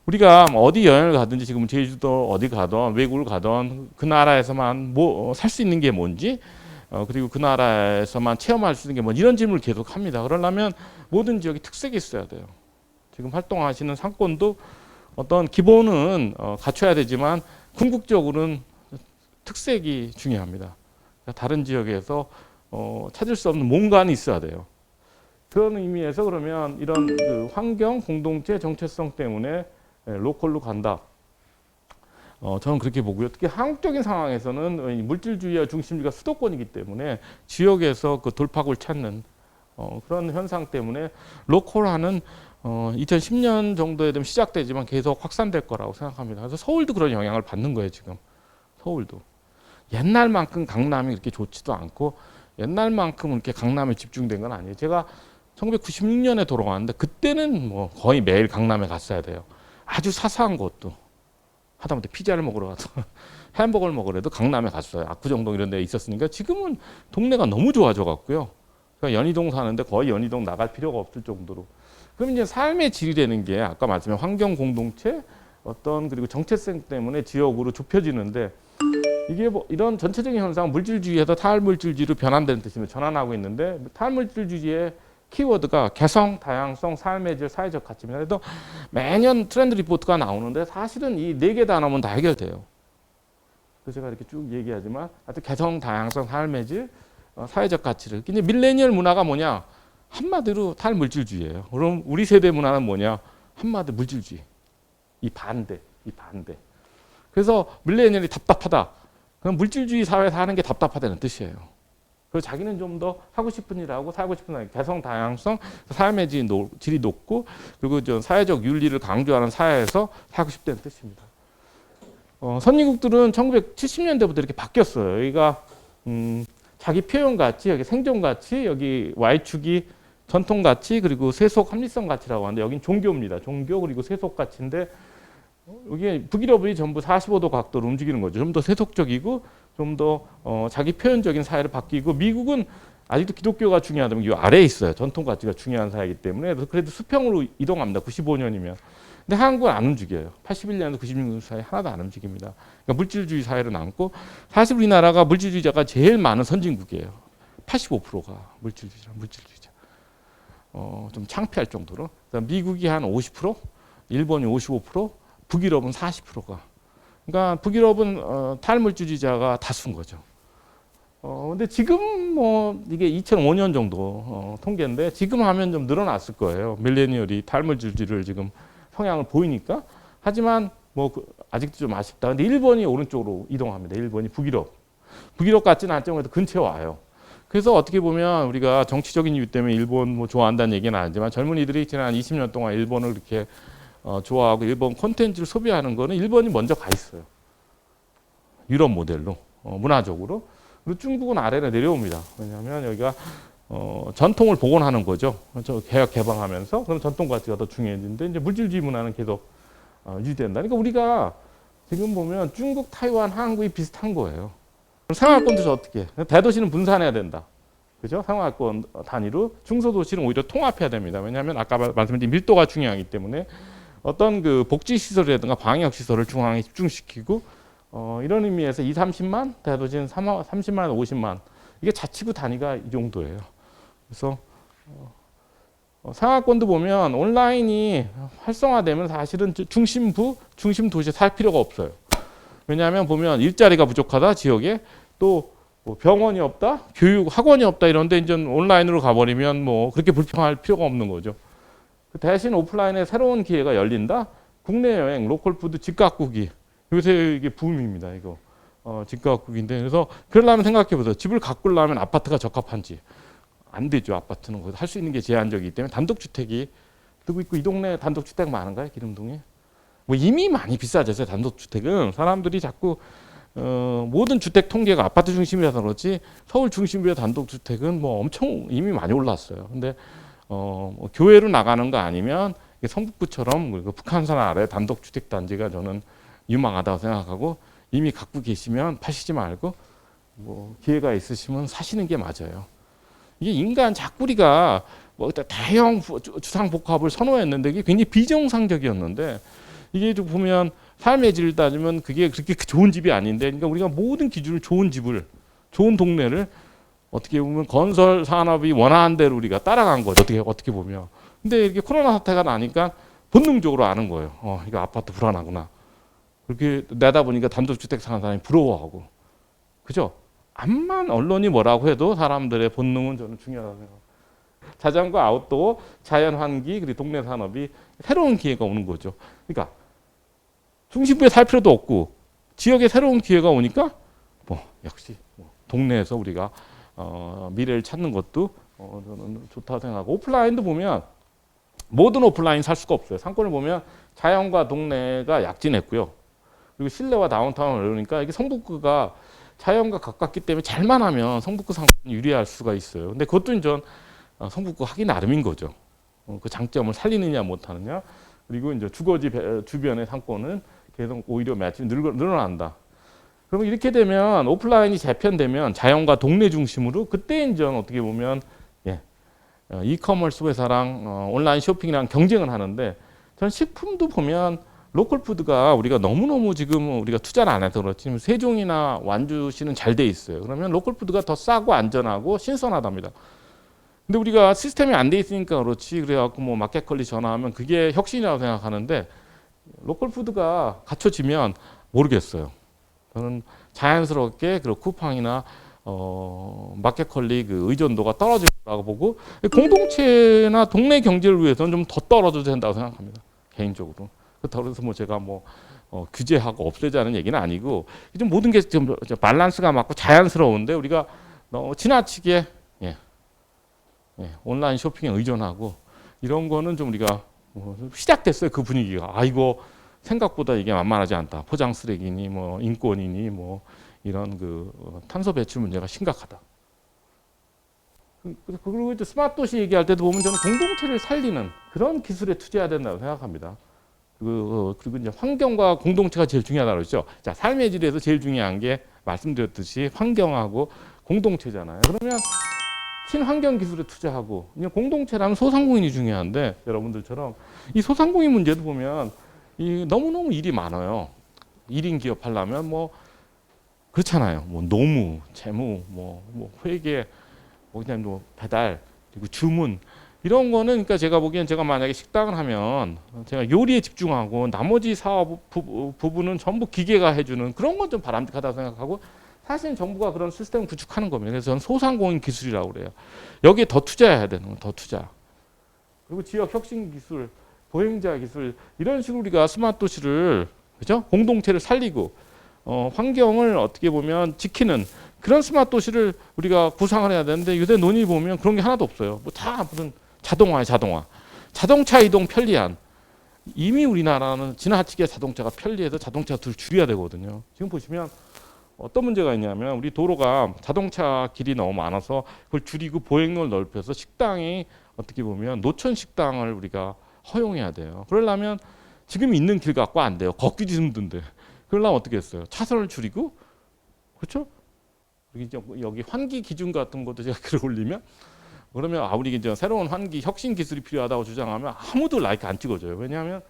우리가 어디 여행을 가든지 지금 제주도 어디 가든 외국을 가든 그 나라에서만 뭐 살 수 있는 게 뭔지 그리고 그 나라에서만 체험할 수 있는 게 뭔지 이런 질문을 계속 합니다. 그러려면 모든 지역이 특색이 있어야 돼요. 지금 활동하시는 상권도 어떤 기본은 갖춰야 되지만 궁극적으로는 특색이 중요합니다. 다른 지역에서 찾을 수 없는 뭔가는 있어야 돼요. 그런 의미에서 그러면 이런 그 환경, 공동체, 정체성 때문에 로컬로 간다. 저는 그렇게 보고요. 특히 한국적인 상황에서는 물질주의와 중심주의가 수도권이기 때문에 지역에서 그 돌파구를 찾는 그런 현상 때문에 로컬화는 2010년 정도에 되면 시작되지만 계속 확산될 거라고 생각합니다. 그래서 서울도 그런 영향을 받는 거예요, 지금. 서울도. 옛날만큼 강남이 그렇게 좋지도 않고 옛날만큼 이렇게 강남에 집중된 건 아니에요. 제가 1996년에 돌아왔는데 그때는 뭐 거의 매일 강남에 갔어야 돼요. 아주 사소한 것도. 하다못해 피자를 먹으러 가서 햄버거를 먹으러도 강남에 갔어요. 압구정동 이런 데 있었으니까 지금은 동네가 너무 좋아져 갖고요. 그러니까 연희동 사는데 거의 연희동 나갈 필요가 없을 정도로. 그럼 이제 삶의 질이 되는 게 아까 말씀한 환경 공동체 어떤 그리고 정체성 때문에 지역으로 좁혀지는데 이게 뭐 이런 전체적인 현상 물질주의에서 탈물질주의로 변환되는 뜻입니다. 전환하고 있는데 탈물질주의의 키워드가 개성, 다양성, 삶의 질, 사회적 가치입니다. 그래서 매년 트렌드 리포트가 나오는데 사실은 이 네 개 단어면 다 해결돼요. 그래서 제가 이렇게 쭉 얘기하지만 하여튼 개성, 다양성, 삶의 질, 사회적 가치를. 근데 밀레니얼 문화가 뭐냐? 한마디로 탈물질주의예요. 그럼 우리 세대 문화는 뭐냐? 한마디로 물질주의. 이 반대. 그래서 밀레니얼이 답답하다. 그럼 물질주의 사회에서 하는 게 답답하다는 뜻이에요. 그리고 자기는 좀 더 하고 싶은 일하고 살고 싶은 일, 개성, 다양성, 삶의 질이 높고 그리고 좀 사회적 윤리를 강조하는 사회에서 살고 싶다는 뜻입니다. 선진국들은 1970년대부터 이렇게 바뀌었어요. 여기가 자기 표현 가치, 여기 생존 가치, 여기 Y축이 전통 가치 그리고 세속 합리성 가치라고 하는데 여긴 종교입니다. 종교 그리고 세속 가치인데 여기 북유럽이 전부 45도 각도로 움직이는 거죠. 좀 더 세속적이고 좀 더 자기 표현적인 사회를 바뀌고 미국은 아직도 기독교가 중요하다면 이 아래에 있어요. 전통 가치가 중요한 사회이기 때문에 그래도 수평으로 이동합니다. 95년이면. 근데 한국은 안 움직여요. 81년에서 96년 사이 하나도 안 움직입니다. 그러니까 물질주의 사회로 남고 사실 우리나라가 물질주의자가 제일 많은 선진국이에요. 85%가 물질주의자. 좀 창피할 정도로. 미국이 한 50%, 일본이 55%, 북유럽은 40%가. 그러니까 북유럽은 탈물주의자가 다수인 거죠. 근데 지금 뭐 이게 2005년 정도 통계인데 지금 하면 좀 늘어났을 거예요. 밀레니얼이 탈물주의를 지금 성향을 보이니까. 하지만 뭐 아직도 좀 아쉽다. 근데 일본이 오른쪽으로 이동합니다. 일본이 북유럽 같지는 않지만 그래도 근처에 와요. 그래서 어떻게 보면 우리가 정치적인 이유 때문에 일본 뭐 좋아한다는 얘기는 아니지만 젊은이들이 지난 20년 동안 일본을 이렇게 좋아하고 일본 콘텐츠를 소비하는 거는 일본이 먼저 가 있어요. 유럽 모델로 문화적으로. 그리고 중국은 아래로 내려옵니다. 왜냐하면 여기가 전통을 복원하는 거죠. 개혁 개방하면서 그럼 전통 가치가 더 중요해지는데 이제 물질주의 문화는 계속 유지된다. 그러니까 우리가 지금 보면 중국, 타이완, 한국이 비슷한 거예요. 생활권도 어떻게? 대도시는 분산해야 된다. 그죠? 생활권 단위로 중소도시는 오히려 통합해야 됩니다. 왜냐하면 아까 말씀드린 밀도가 중요하기 때문에 어떤 그 복지시설이라든가 방역시설을 중앙에 집중시키고 이런 의미에서 2, 30만, 대도시는 30만, 50만 이게 자치구 단위가 이 정도예요. 그래서 생활권도 보면 온라인이 활성화되면 사실은 중심 도시에 살 필요가 없어요. 왜냐하면 보면 일자리가 부족하다 지역에 또뭐 병원이 없다, 교육 학원이 없다 이런데 이제 온라인으로 가버리면 뭐 그렇게 불평할 필요가 없는 거죠. 대신 오프라인에 새로운 기회가 열린다. 국내 여행, 로컬 푸드 집가꾸기 요새 이게 붐입니다. 이거 집가꾸기인데 그래서 그러려면 생각해 보세요. 집을 가꾸려면 아파트가 적합한지 안 되죠. 아파트는 할 수 있는 게 제한적이기 때문에 단독주택이 그리고 있고 이 동네 단독주택 많은가요? 기름동에? 뭐 이미 많이 비싸졌어요. 단독주택은 사람들이 자꾸 모든 주택 통계가 아파트 중심이라서 그렇지 서울 중심부의 단독주택은 뭐 엄청 이미 많이 올랐어요. 근데 뭐 교외로 나가는 거 아니면 성북구처럼 북한산 아래 단독주택 단지가 저는 유망하다고 생각하고 이미 갖고 계시면 파시지 말고 뭐 기회가 있으시면 사시는 게 맞아요. 이게 인간 자꾸 우리가 뭐 대형 주상복합을 선호했는데 이게 굉장히 비정상적이었는데 이게 좀 보면 삶의 질을 따지면 그게 그렇게 좋은 집이 아닌데 그러니까 우리가 모든 기준을 좋은 집을 좋은 동네를 어떻게 보면 건설 산업이 원하는 대로 우리가 따라간 거죠. 어떻게 보면. 근데 이렇게 코로나 사태가 나니까 본능적으로 아는 거예요. 이거 아파트 불안하구나. 그렇게 내다 보니까 단독주택 사는 사람이 부러워하고. 그죠? 암만 언론이 뭐라고 해도 사람들의 본능은 저는 중요하다고 생각합니다. 자전거, 아웃도어, 자연 환기, 그리고 동네 산업이 새로운 기회가 오는 거죠. 그러니까 중심부에 살 필요도 없고 지역에 새로운 기회가 오니까 뭐 역시 뭐 동네에서 우리가 미래를 찾는 것도 저는 좋다고 생각하고 오프라인도 보면 모든 오프라인 살 수가 없어요. 상권을 보면 자연과 동네가 약진했고요. 그리고 실내와 다운타운을 어려우니까 이게 성북구가 자연과 가깝기 때문에 잘만 하면 성북구 상권이 유리할 수가 있어요. 근데 그것도 이제 성북구 하기 나름인 거죠. 그 장점을 살리느냐 못하느냐. 그리고 이제 주거지 주변의 상권은 계속 오히려 매출이 늘어난다. 그러면 이렇게 되면 오프라인이 재편되면 자연과 동네 중심으로 그때 이제 어떻게 보면 이커머스 회사랑 온라인 쇼핑이랑 경쟁을 하는데 전 식품도 보면 로컬 푸드가 우리가 너무너무 지금 우리가 투자를 안 해서 그렇지 세종이나 완주시는 잘 돼 있어요. 그러면 로컬 푸드가 더 싸고 안전하고 신선하답니다. 근데 우리가 시스템이 안 돼 있으니까 그렇지 그래갖고 뭐 마켓컬리 전화하면 그게 혁신이라고 생각하는데 로컬 푸드가 갖춰지면 모르겠어요. 저는 자연스럽게 그 쿠팡이나 마켓컬리 그 의존도가 떨어질 거라고 보고 공동체나 동네 경제를 위해서는 좀 더 떨어져도 된다고 생각합니다. 개인적으로. 그렇다고 해서 뭐 제가 뭐 규제하고 없애자는 얘기는 아니고 좀 모든 게 좀 밸런스가 맞고 자연스러운데 우리가 너무 지나치게 온라인 쇼핑에 의존하고 이런 거는 좀 우리가 시작됐어요. 그 분위기가. 이거 생각보다 이게 만만하지 않다. 포장 쓰레기니 뭐 인권이니 뭐 이런 그 탄소 배출 문제가 심각하다. 그리고 이제 스마트 도시 얘기할 때도 보면 저는 공동체를 살리는 그런 기술에 투자해야 된다고 생각합니다. 그리고 이제 환경과 공동체가 제일 중요하다고 그랬죠. 자, 삶의 질에서 제일 중요한 게 말씀드렸듯이 환경하고 공동체잖아요. 그러면 친환경 기술에 투자하고 공동체라면 소상공인이 중요한데 여러분들처럼 이 소상공인 문제도 보면 이 너무너무 일이 많아요. 1인 기업 하려면 뭐 그렇잖아요. 뭐 노무, 재무, 뭐 회계, 뭐 그냥 뭐 배달 그리고 주문 이런 거는 그러니까 제가 보기엔 제가 만약에 식당을 하면 제가 요리에 집중하고 나머지 사업 부분은 전부 기계가 해주는 그런 건 좀 바람직하다고 생각하고 사실 정부가 그런 시스템을 구축하는 겁니다. 그래서 저는 소상공인 기술이라고 그래요. 여기에 더 투자해야 되는 거, 더 투자. 그리고 지역 혁신 기술, 보행자 기술 이런 식으로 우리가 스마트 도시를 그죠? 공동체를 살리고 환경을 어떻게 보면 지키는 그런 스마트 도시를 우리가 구상을 해야 되는데 요새 논의 보면 그런 게 하나도 없어요. 뭐 다 무슨 자동화야 자동화. 자동차 이동 편리한. 이미 우리나라는 지나치게 자동차가 편리해서 자동차 를 줄여야 되거든요. 지금 보시면 어떤 문제가 있냐면 우리 도로가 자동차 길이 너무 많아서 그걸 줄이고 보행로를 넓혀서 식당이 어떻게 보면 노천 식당을 우리가 허용해야 돼요. 그러려면 지금 있는 길 갖고 안 돼요. 걷기도 힘든데. 그러려면 어떻게 했어요? 차선을 줄이고 그렇죠? 여기 환기 기준 같은 것도 제가 글을 올리면 그러면 우리 이제 새로운 환기 혁신 기술이 필요하다고 주장하면 아무도 라이크 안 찍어줘요. 왜냐하면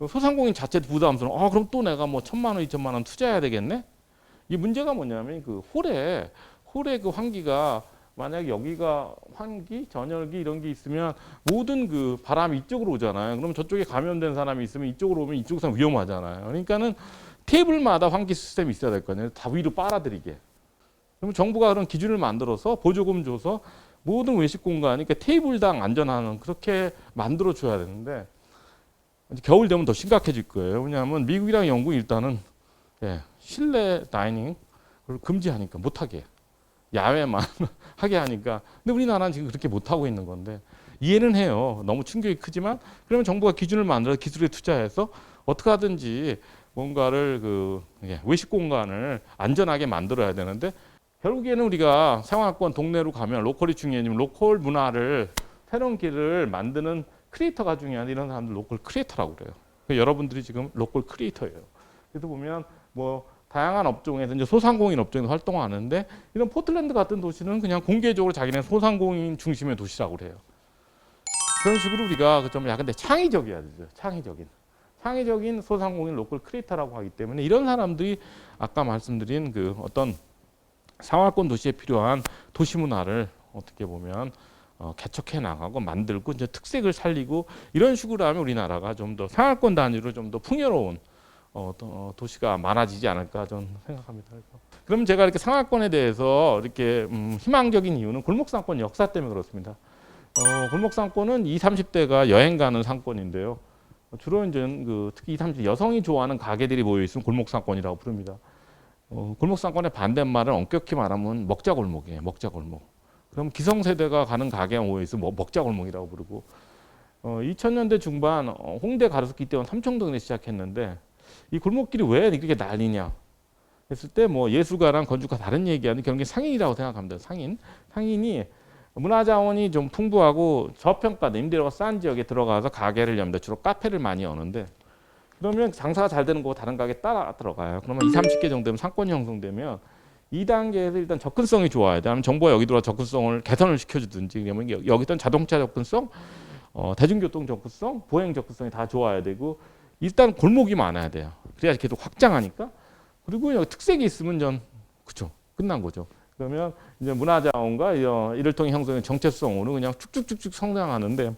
소상공인 자체도 부담스러워. 그럼 또 내가 뭐 1,000만 원, 2,000만 원 투자해야 되겠네? 이 문제가 뭐냐면 그 홀에 그 환기가 만약에 여기가 환기, 전열기 이런 게 있으면 모든 그 바람이 이쪽으로 오잖아요. 그럼 저쪽에 감염된 사람이 있으면 이쪽으로 오면 이쪽 사람 위험하잖아요. 그러니까는 테이블마다 환기 시스템이 있어야 될 거 아니에요. 다 위로 빨아들이게. 그럼 정부가 그런 기준을 만들어서 보조금 줘서 모든 외식 공간이 그러니까 테이블당 안전하는 그렇게 만들어 줘야 되는데 겨울 되면 더 심각해질 거예요. 왜냐하면 미국이랑 영국이 일단은 실내 다이닝 을 금지하니까 못하게 야외만 하게 하니까 근데 우리나라는 지금 그렇게 못하고 있는 건데 이해는 해요. 너무 충격이 크지만 그러면 정부가 기준을 만들어 기술에 투자해서 어떻게 하든지 뭔가를 외식 공간을 안전하게 만들어야 되는데 결국에는 우리가 생활권 동네로 가면 로컬이 중요하지만 로컬 문화를 새로운 길을 만드는 크리에이터가 중요한 이런 사람들 로컬 크리에이터라고 그래요. 그러니까 여러분들이 지금 로컬 크리에이터예요. 그래서 보면 뭐 다양한 업종에서 이제 소상공인 업종에서 활동하는데 이런 포틀랜드 같은 도시는 그냥 공개적으로 자기네 소상공인 중심의 도시라고 그래요. 그런 식으로 우리가 좀 약간 창의적이어야 되죠. 창의적인 소상공인 로컬 크리에이터라고 하기 때문에 이런 사람들이 아까 말씀드린 그 어떤 상하권 도시에 필요한 도시 문화를 어떻게 보면 개척해 나가고 만들고 이제 특색을 살리고 이런 식으로 하면 우리나라가 좀 더 상하권 단위로 좀 더 풍요로운 도시가 많아지지 않을까 저는 생각합니다. 그럼 제가 이렇게 상하권에 대해서 이렇게 희망적인 이유는 골목상권 역사 때문에 그렇습니다. 골목상권은 20, 30대가 여행 가는 상권인데요. 주로 이제 특히 20, 30대 여성이 좋아하는 가게들이 모여 있으면 골목상권이라고 부릅니다. 골목상권의 반대말은 엄격히 말하면 먹자골목이에요. 먹자골목. 그럼 기성세대가 가는 가게가 모여 있으면 먹자골목이라고 부르고 2000년대 중반 홍대 가로수길 때는 삼청동에 시작했는데 이 골목길이 왜 이렇게 난리냐 했을 때 뭐 예술가랑 건축가 다른 얘기하는 그런 게 상인이라고 생각합니다. 상인이 문화자원이 좀 풍부하고 저평가된 임대료가 싼 지역에 들어가서 가게를 엽니다. 주로 카페를 많이 여는데 그러면 장사가 잘 되는 거 다른 가게 따라 들어가요. 그러면 20, 30개 정도 되면 상권이 형성되면 2단계에서 일단 접근성이 좋아야 돼. 정부가 여기 들어와 접근성을 개선을 시켜주든지 그러면 여기 있던 자동차 접근성, 대중교통 접근성, 보행 접근성이 다 좋아야 되고 일단 골목이 많아야 돼요. 그래야 계속 확장하니까. 그리고 여기 특색이 있으면 그쵸 끝난 거죠. 그러면 이제 문화자원과 이를 통해 형성된 정체성으로 그냥 쭉쭉쭉쭉 성장하는데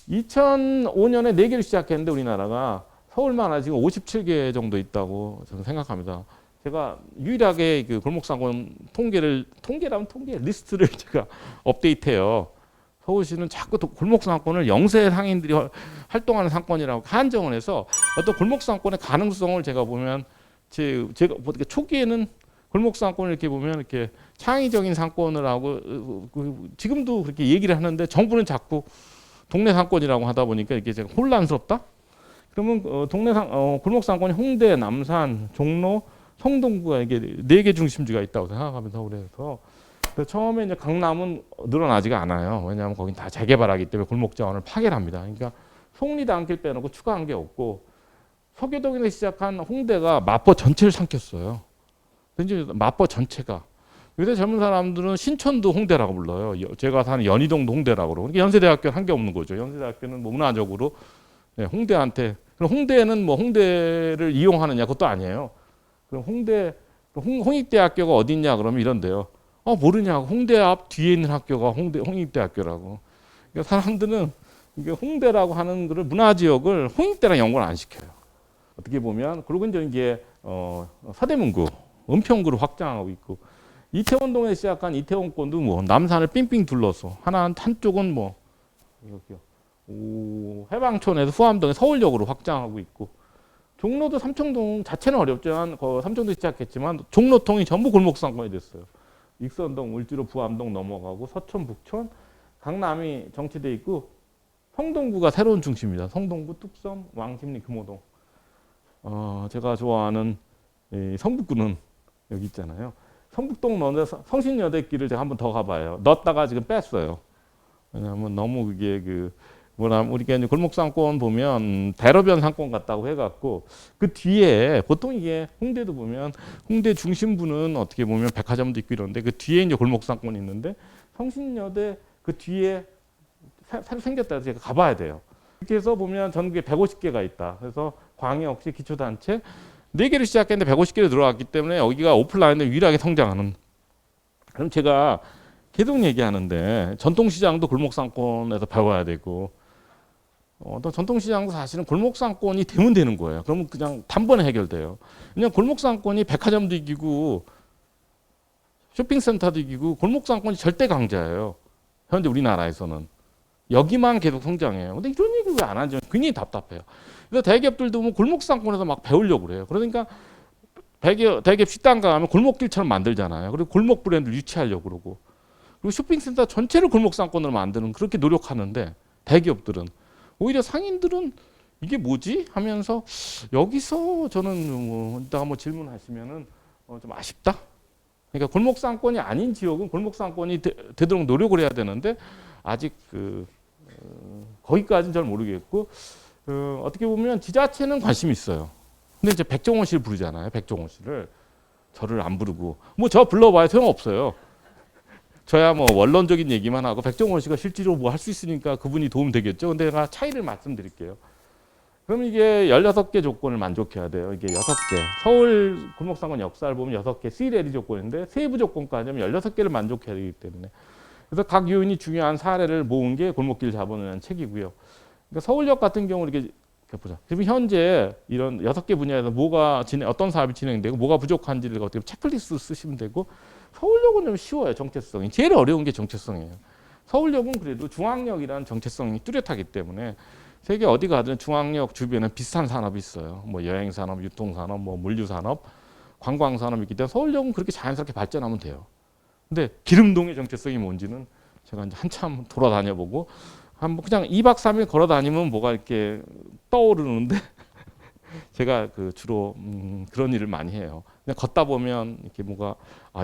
2005년에 4개를 시작했는데 우리나라가 서울만 지금 57개 정도 있다고 저는 생각합니다. 제가 유일하게 그 골목상권 통계라면 통계 리스트를 제가 업데이트해요. 서울시는 자꾸 골목상권을 영세 상인들이 활동하는 상권이라고 한정을 해서 어떤 골목상권의 가능성을 제가 보면 제가 초기에는 골목상권을 이렇게 보면 이렇게 창의적인 상권을 하고 지금도 그렇게 얘기를 하는데 정부는 자꾸 동네 상권이라고 하다 보니까 이게 제가 혼란스럽다. 그러면 골목상권이 홍대, 남산, 종로, 성동구가 이게 4개 중심지가 있다고 생각하면서 서울에서 처음에 이제 강남은 늘어나지가 않아요. 왜냐하면 거긴 다 재개발하기 때문에 골목 자원을 파괴를 합니다. 그러니까 속리도 안길 빼놓고 추가한 게 없고 서교동에서 시작한 홍대가 마포 전체를 삼켰어요. 이제 마포 전체가 요새 젊은 사람들은 신촌도 홍대라고 불러요. 제가 사는 연희동도 홍대라고 그러고 그러니까 연세대학교는 한 게 없는 거죠. 연세대학교는 뭐 문화적으로 홍대한테 그럼 홍대는 뭐 홍대를 이용하느냐 그것도 아니에요. 그럼 홍익대학교가 어디 있냐 그러면 이런데요. 모르냐고 홍대 앞 뒤에 있는 학교가 홍익대학교라고. 그러니까 사람들은 이게 홍대라고 하는 거를 문화지역을 홍익대랑 연관을 안 시켜요. 어떻게 보면 그리고 이제 이게 서대문구, 은평구를 확장하고 있고 이태원동에 시작한 이태원권도 뭐 남산을 삥삥 둘러서 한쪽은 뭐 해방촌에서 후암동에 서울역으로 확장하고 있고 종로도 삼청동 자체는 어렵지만 삼청도 시작했지만 종로통이 전부 골목상권이 됐어요. 익선동, 울주로, 부암동 넘어가고 서촌, 북촌, 강남이 정치돼 있고 성동구가 새로운 중심입니다. 성동구, 뚝섬, 왕십리, 금호동. 제가 좋아하는 이 성북구는 여기 있잖아요. 성북동 넣는데 성신여대길을 제가 한번 더 가봐요. 넣었다가 지금 뺐어요. 왜냐하면 너무 그게 우리가 이제 골목상권 보면 대로변 상권 같다고 해갖고 그 뒤에 보통 이게 홍대도 보면 홍대 중심부는 어떻게 보면 백화점도 있고 이런데 그 뒤에 이제 골목상권이 있는데 성신여대 그 뒤에 새로 생겼다 해서 제가 가봐야 돼요. 이렇게 해서 보면 전국에 150개가 있다. 그래서 광역시 기초단체 4개를 시작했는데 150개로 들어왔기 때문에 여기가 오프라인에 유일하게 성장하는. 그럼 제가 계속 얘기하는데 전통시장도 골목상권에서 배워야 되고 또 전통시장도 사실은 골목상권이 되면 되는 거예요. 그러면 그냥 단번에 해결돼요. 그냥 골목상권이 백화점도 이기고 쇼핑센터도 이기고 골목상권이 절대 강자예요. 현재 우리나라에서는. 여기만 계속 성장해요. 근데 이런 얘기 왜 안 하죠? 굉장히 답답해요. 그래서 대기업들도 뭐 골목상권에서 막 배우려고 그래요. 그러니까 대기업 식당 가면 골목길처럼 만들잖아요. 그리고 골목 브랜드를 유치하려고 그러고. 그리고 쇼핑센터 전체를 골목상권으로 만드는 그렇게 노력하는데 대기업들은 오히려 상인들은 이게 뭐지? 하면서 여기서 저는 뭐 이따가 뭐 질문하시면은 좀 아쉽다. 그러니까 골목상권이 아닌 지역은 골목상권이 되도록 노력을 해야 되는데 아직 거기까지는 잘 모르겠고 어떻게 보면 지자체는 관심이 있어요. 근데 이제 백종원 씨를 부르잖아요. 백종원 씨를 저를 안 부르고 뭐 저 불러봐야 소용없어요. 저야 뭐 원론적인 얘기만 하고 백종원 씨가 실제로 뭐 할 수 있으니까 그분이 도움 되겠죠. 근데 제가 차이를 말씀드릴게요. 그럼 이게 16개 조건을 만족해야 돼요. 이게 6개. 서울 골목상권 역사를 보면 6개 C레디 조건인데 세부 조건까지 하면 16개를 만족해야 되기 때문에. 그래서 각 요인이 중요한 사례를 모은 게 골목길 자본이라는 책이고요. 그러니까 서울역 같은 경우 이렇게 보자. 지금 현재 이런 6개 분야에서 어떤 사업이 진행되고 뭐가 부족한지를 어떻게 체크리스트 쓰시면 되고 서울역은 좀 쉬워요. 정체성이. 제일 어려운 게 정체성이에요. 서울역은 그래도 중앙역이라는 정체성이 뚜렷하기 때문에 세계 어디 가든 중앙역 주변에 비슷한 산업이 있어요. 뭐 여행산업, 유통산업, 뭐 물류산업, 관광산업이 있기 때문에 서울역은 그렇게 자연스럽게 발전하면 돼요. 근데 기름동의 정체성이 뭔지는 제가 이제 한참 돌아다녀보고 그냥 2박 3일 걸어 다니면 뭐가 이렇게 떠오르는데 제가 주로 그런 일을 많이 해요. 그냥 걷다 보면 이렇게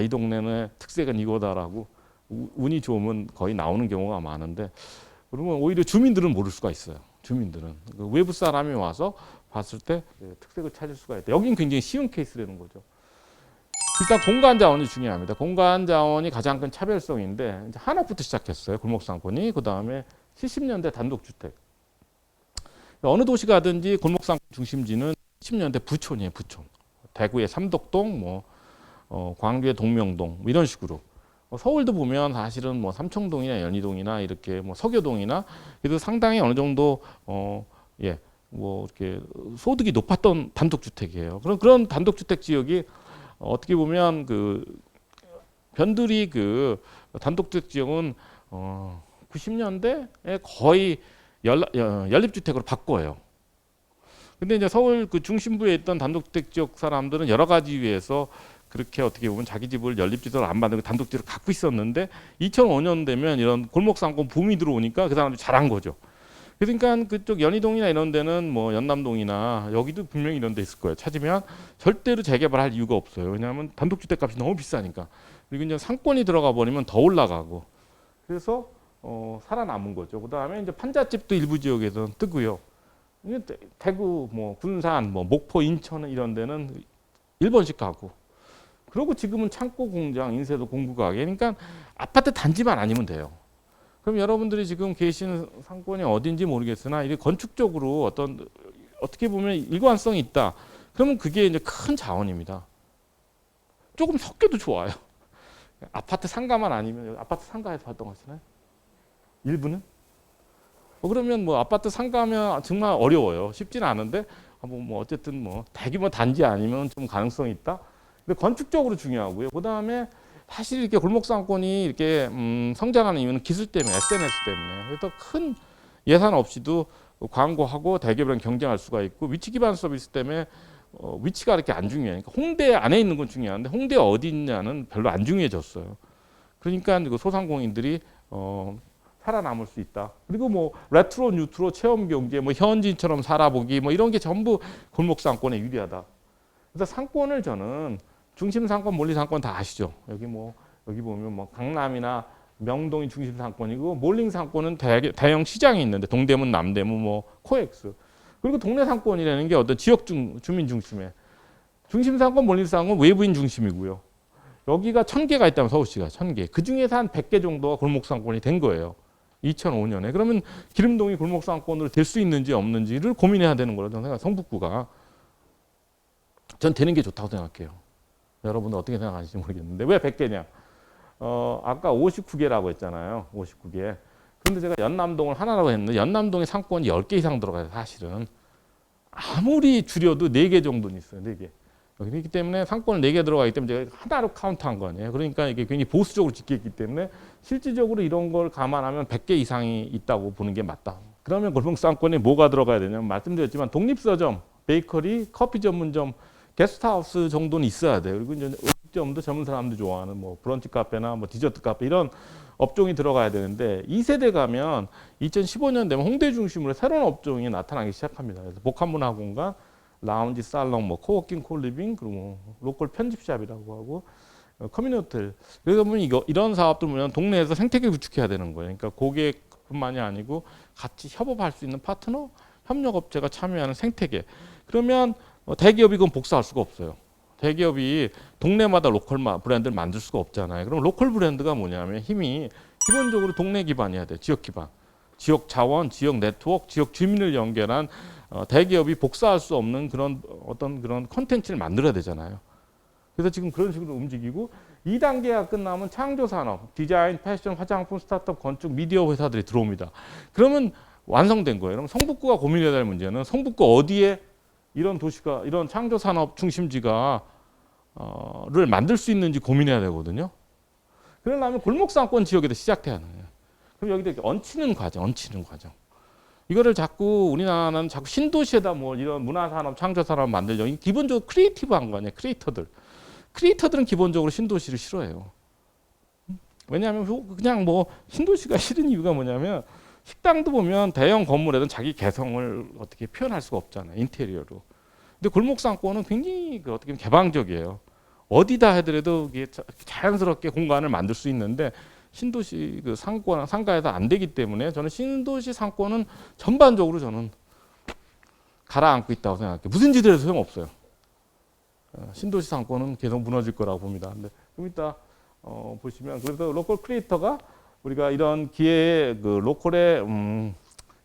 이 동네는 특색은 이거다라고 운이 좋으면 거의 나오는 경우가 많은데 그러면 오히려 주민들은 모를 수가 있어요. 주민들은 외부 사람이 와서 봤을 때 특색을 찾을 수가 있다. 여긴 굉장히 쉬운 케이스라는 거죠. 일단 공간 자원이 중요합니다. 공간 자원이 가장 큰 차별성인데 이제 한옥부터 시작했어요. 골목상권이. 그 다음에 70년대 단독주택. 어느 도시 가든지 골목상권 중심지는 70년대 부촌이에요. 부촌. 대구의 삼덕동, 광주의 동명동 이런 식으로. 서울도 보면 사실은 삼청동이나 연희동이나 이렇게 서교동이나 그래도 상당히 어느 정도 이렇게 소득이 높았던 단독주택이에요. 그런 단독주택 지역이 어떻게 보면 변두리 단독주택 지역은 90년대에 거의 연립주택으로 바꿔요. 근데 이제 서울 중심부에 있던 단독주택 지역 사람들은 여러 가지 이유에서 그렇게 어떻게 보면 자기 집을 연립주택으로 안 만들고 단독주택을 갖고 있었는데 2005년 되면 이런 골목상권 붐이 들어오니까 그 사람들이 잘한 거죠. 그러니까 그쪽 연희동이나 이런 데는 연남동이나 여기도 분명히 이런 데 있을 거예요. 찾으면 절대로 재개발할 이유가 없어요. 왜냐하면 단독주택 값이 너무 비싸니까. 그리고 이제 상권이 들어가 버리면 더 올라가고. 그래서 살아남은 거죠. 그 다음에 이제 판잣집도 일부 지역에서 뜨고요. 대구, 군산, 목포, 인천 이런 데는 1번씩 가고. 그리고 지금은 창고 공장, 인쇄도 공구가게. 그러니까 아파트 단지만 아니면 돼요. 그럼 여러분들이 지금 계신 상권이 어딘지 모르겠으나 이게 건축적으로 어떻게 보면 일관성이 있다. 그러면 그게 이제 큰 자원입니다. 조금 섞여도 좋아요. 아파트 상가만 아니면 아파트 상가에서 활동하시나요? 일부는? 그러면 뭐 아파트 상가면 정말 어려워요. 쉽지는 않은데 뭐 어쨌든 뭐 대규모 단지 아니면 좀 가능성이 있다. 근데 건축적으로 중요하고요. 그 다음에 사실 이렇게 골목 상권이 이렇게 성장하는 이유는 기술 때문에, SNS 때문에. 그래서 큰 예산 없이도 광고하고 대기업이랑 경쟁할 수가 있고, 위치 기반 서비스 때문에 위치가 이렇게 안 중요해요. 그러니까 홍대 안에 있는 건 중요한데 홍대 어디 있냐는 별로 안 중요해졌어요. 그러니까 그 소상공인들이 살아남을 수 있다. 그리고 뭐 레트로, 뉴트로, 체험 경제, 뭐 현지인처럼 살아보기, 뭐 이런 게 전부 골목 상권에 유리하다. 그래서 상권을 저는 중심 상권, 몰리 상권 다 아시죠? 여기 보면 뭐 강남이나 명동이 중심 상권이고, 몰링 상권은 대형 시장이 있는데 동대문, 남대문, 뭐 코엑스. 그리고 동네 상권이라는 게 어떤 지역 주민 중심의 중심 상권, 몰링 상권 외부인 중심이고요. 여기가 1000개가 있다면 서울시가 1000개. 그 중에서 한 100개 정도가 골목 상권이 된 거예요. 2005년에. 그러면 기름동이 골목 상권으로 될 수 있는지 없는지를 고민해야 되는 거라고 저는 생각해요. 성북구가. 전 되는 게 좋다고 생각해요. 여러분들 어떻게 생각하실지 모르겠는데 왜 100개냐? 아까 59개라고 했잖아요. 59개. 그런데 제가 연남동을 하나라고 했는데 연남동에 상권이 10개 이상 들어가요. 사실은. 아무리 줄여도 4개 정도는 있어요. 4개. 그렇기 때문에 상권을 4개 들어가기 때문에 제가 하나로 카운트한 거 아니에요. 그러니까 이게 굉장히 보수적으로 짓겠기 때문에 실질적으로 이런 걸 감안하면 100개 이상이 있다고 보는 게 맞다. 그러면 골목 상권에 뭐가 들어가야 되냐면 말씀드렸지만 독립서점, 베이커리, 커피 전문점, 게스트하우스 정도는 있어야 돼요. 그리고 이제 음식점도 젊은 사람들 좋아하는 뭐 브런치 카페나 뭐 디저트 카페 이런 업종이 들어가야 되는데 2세대 가면 2015년 되면 홍대 중심으로 새로운 업종이 나타나기 시작합니다. 그래서 복합문화 공간, 라운지, 살롱, 뭐 코워킹, 콜리빙, 그리고 뭐 로컬 편집샵이라고 하고 커뮤니티. 그래서 보면 이런 사업들 보면 동네에서 생태계 구축해야 되는 거예요. 그러니까 고객뿐만이 아니고 같이 협업할 수 있는 파트너, 협력업체가 참여하는 생태계. 그러면 대기업이 그건 복사할 수가 없어요. 대기업이 동네마다 로컬 브랜드를 만들 수가 없잖아요. 그럼 로컬 브랜드가 뭐냐면 힘이 기본적으로 동네 기반이어야 돼요. 지역 기반. 지역 자원, 지역 네트워크, 지역 주민을 연결한 대기업이 복사할 수 없는 그런 어떤 그런 콘텐츠를 만들어야 되잖아요. 그래서 지금 그런 식으로 움직이고 2단계가 끝나면 창조산업, 디자인, 패션, 화장품, 스타트업, 건축, 미디어 회사들이 들어옵니다. 그러면 완성된 거예요. 그럼 성북구가 고민해야 될 문제는 성북구 어디에 이런 도시가, 이런 창조산업 중심지가 를 만들 수 있는지 고민해야 되거든요. 그러려면 골목상권 지역에도 시작해야 하는 거예요. 그럼 여기다 이렇게 얹히는 과정. 이거를 자꾸 우리나라는 자꾸 신도시에다 뭐 이런 문화산업, 창조산업 만들려고 기본적으로 크리에이티브한 거 아니에요. 크리에이터들은 기본적으로 신도시를 싫어해요. 왜냐하면 그냥 뭐 신도시가 싫은 이유가 뭐냐면 식당도 보면 대형 건물에는 자기 개성을 어떻게 표현할 수가 없잖아요. 인테리어로. 근데 골목상권은 굉장히 어떻게 보면 개방적이에요. 어디다 해더라도 자연스럽게 공간을 만들 수 있는데 신도시 그 상가에서 안 되기 때문에 저는 신도시 상권은 전반적으로 저는 가라앉고 있다고 생각해요. 무슨 짓을 해도 소용없어요. 신도시 상권은 계속 무너질 거라고 봅니다. 근데 좀 이따 보시면 그래서 로컬 크리에이터가 우리가 이런 기회에 그 로컬의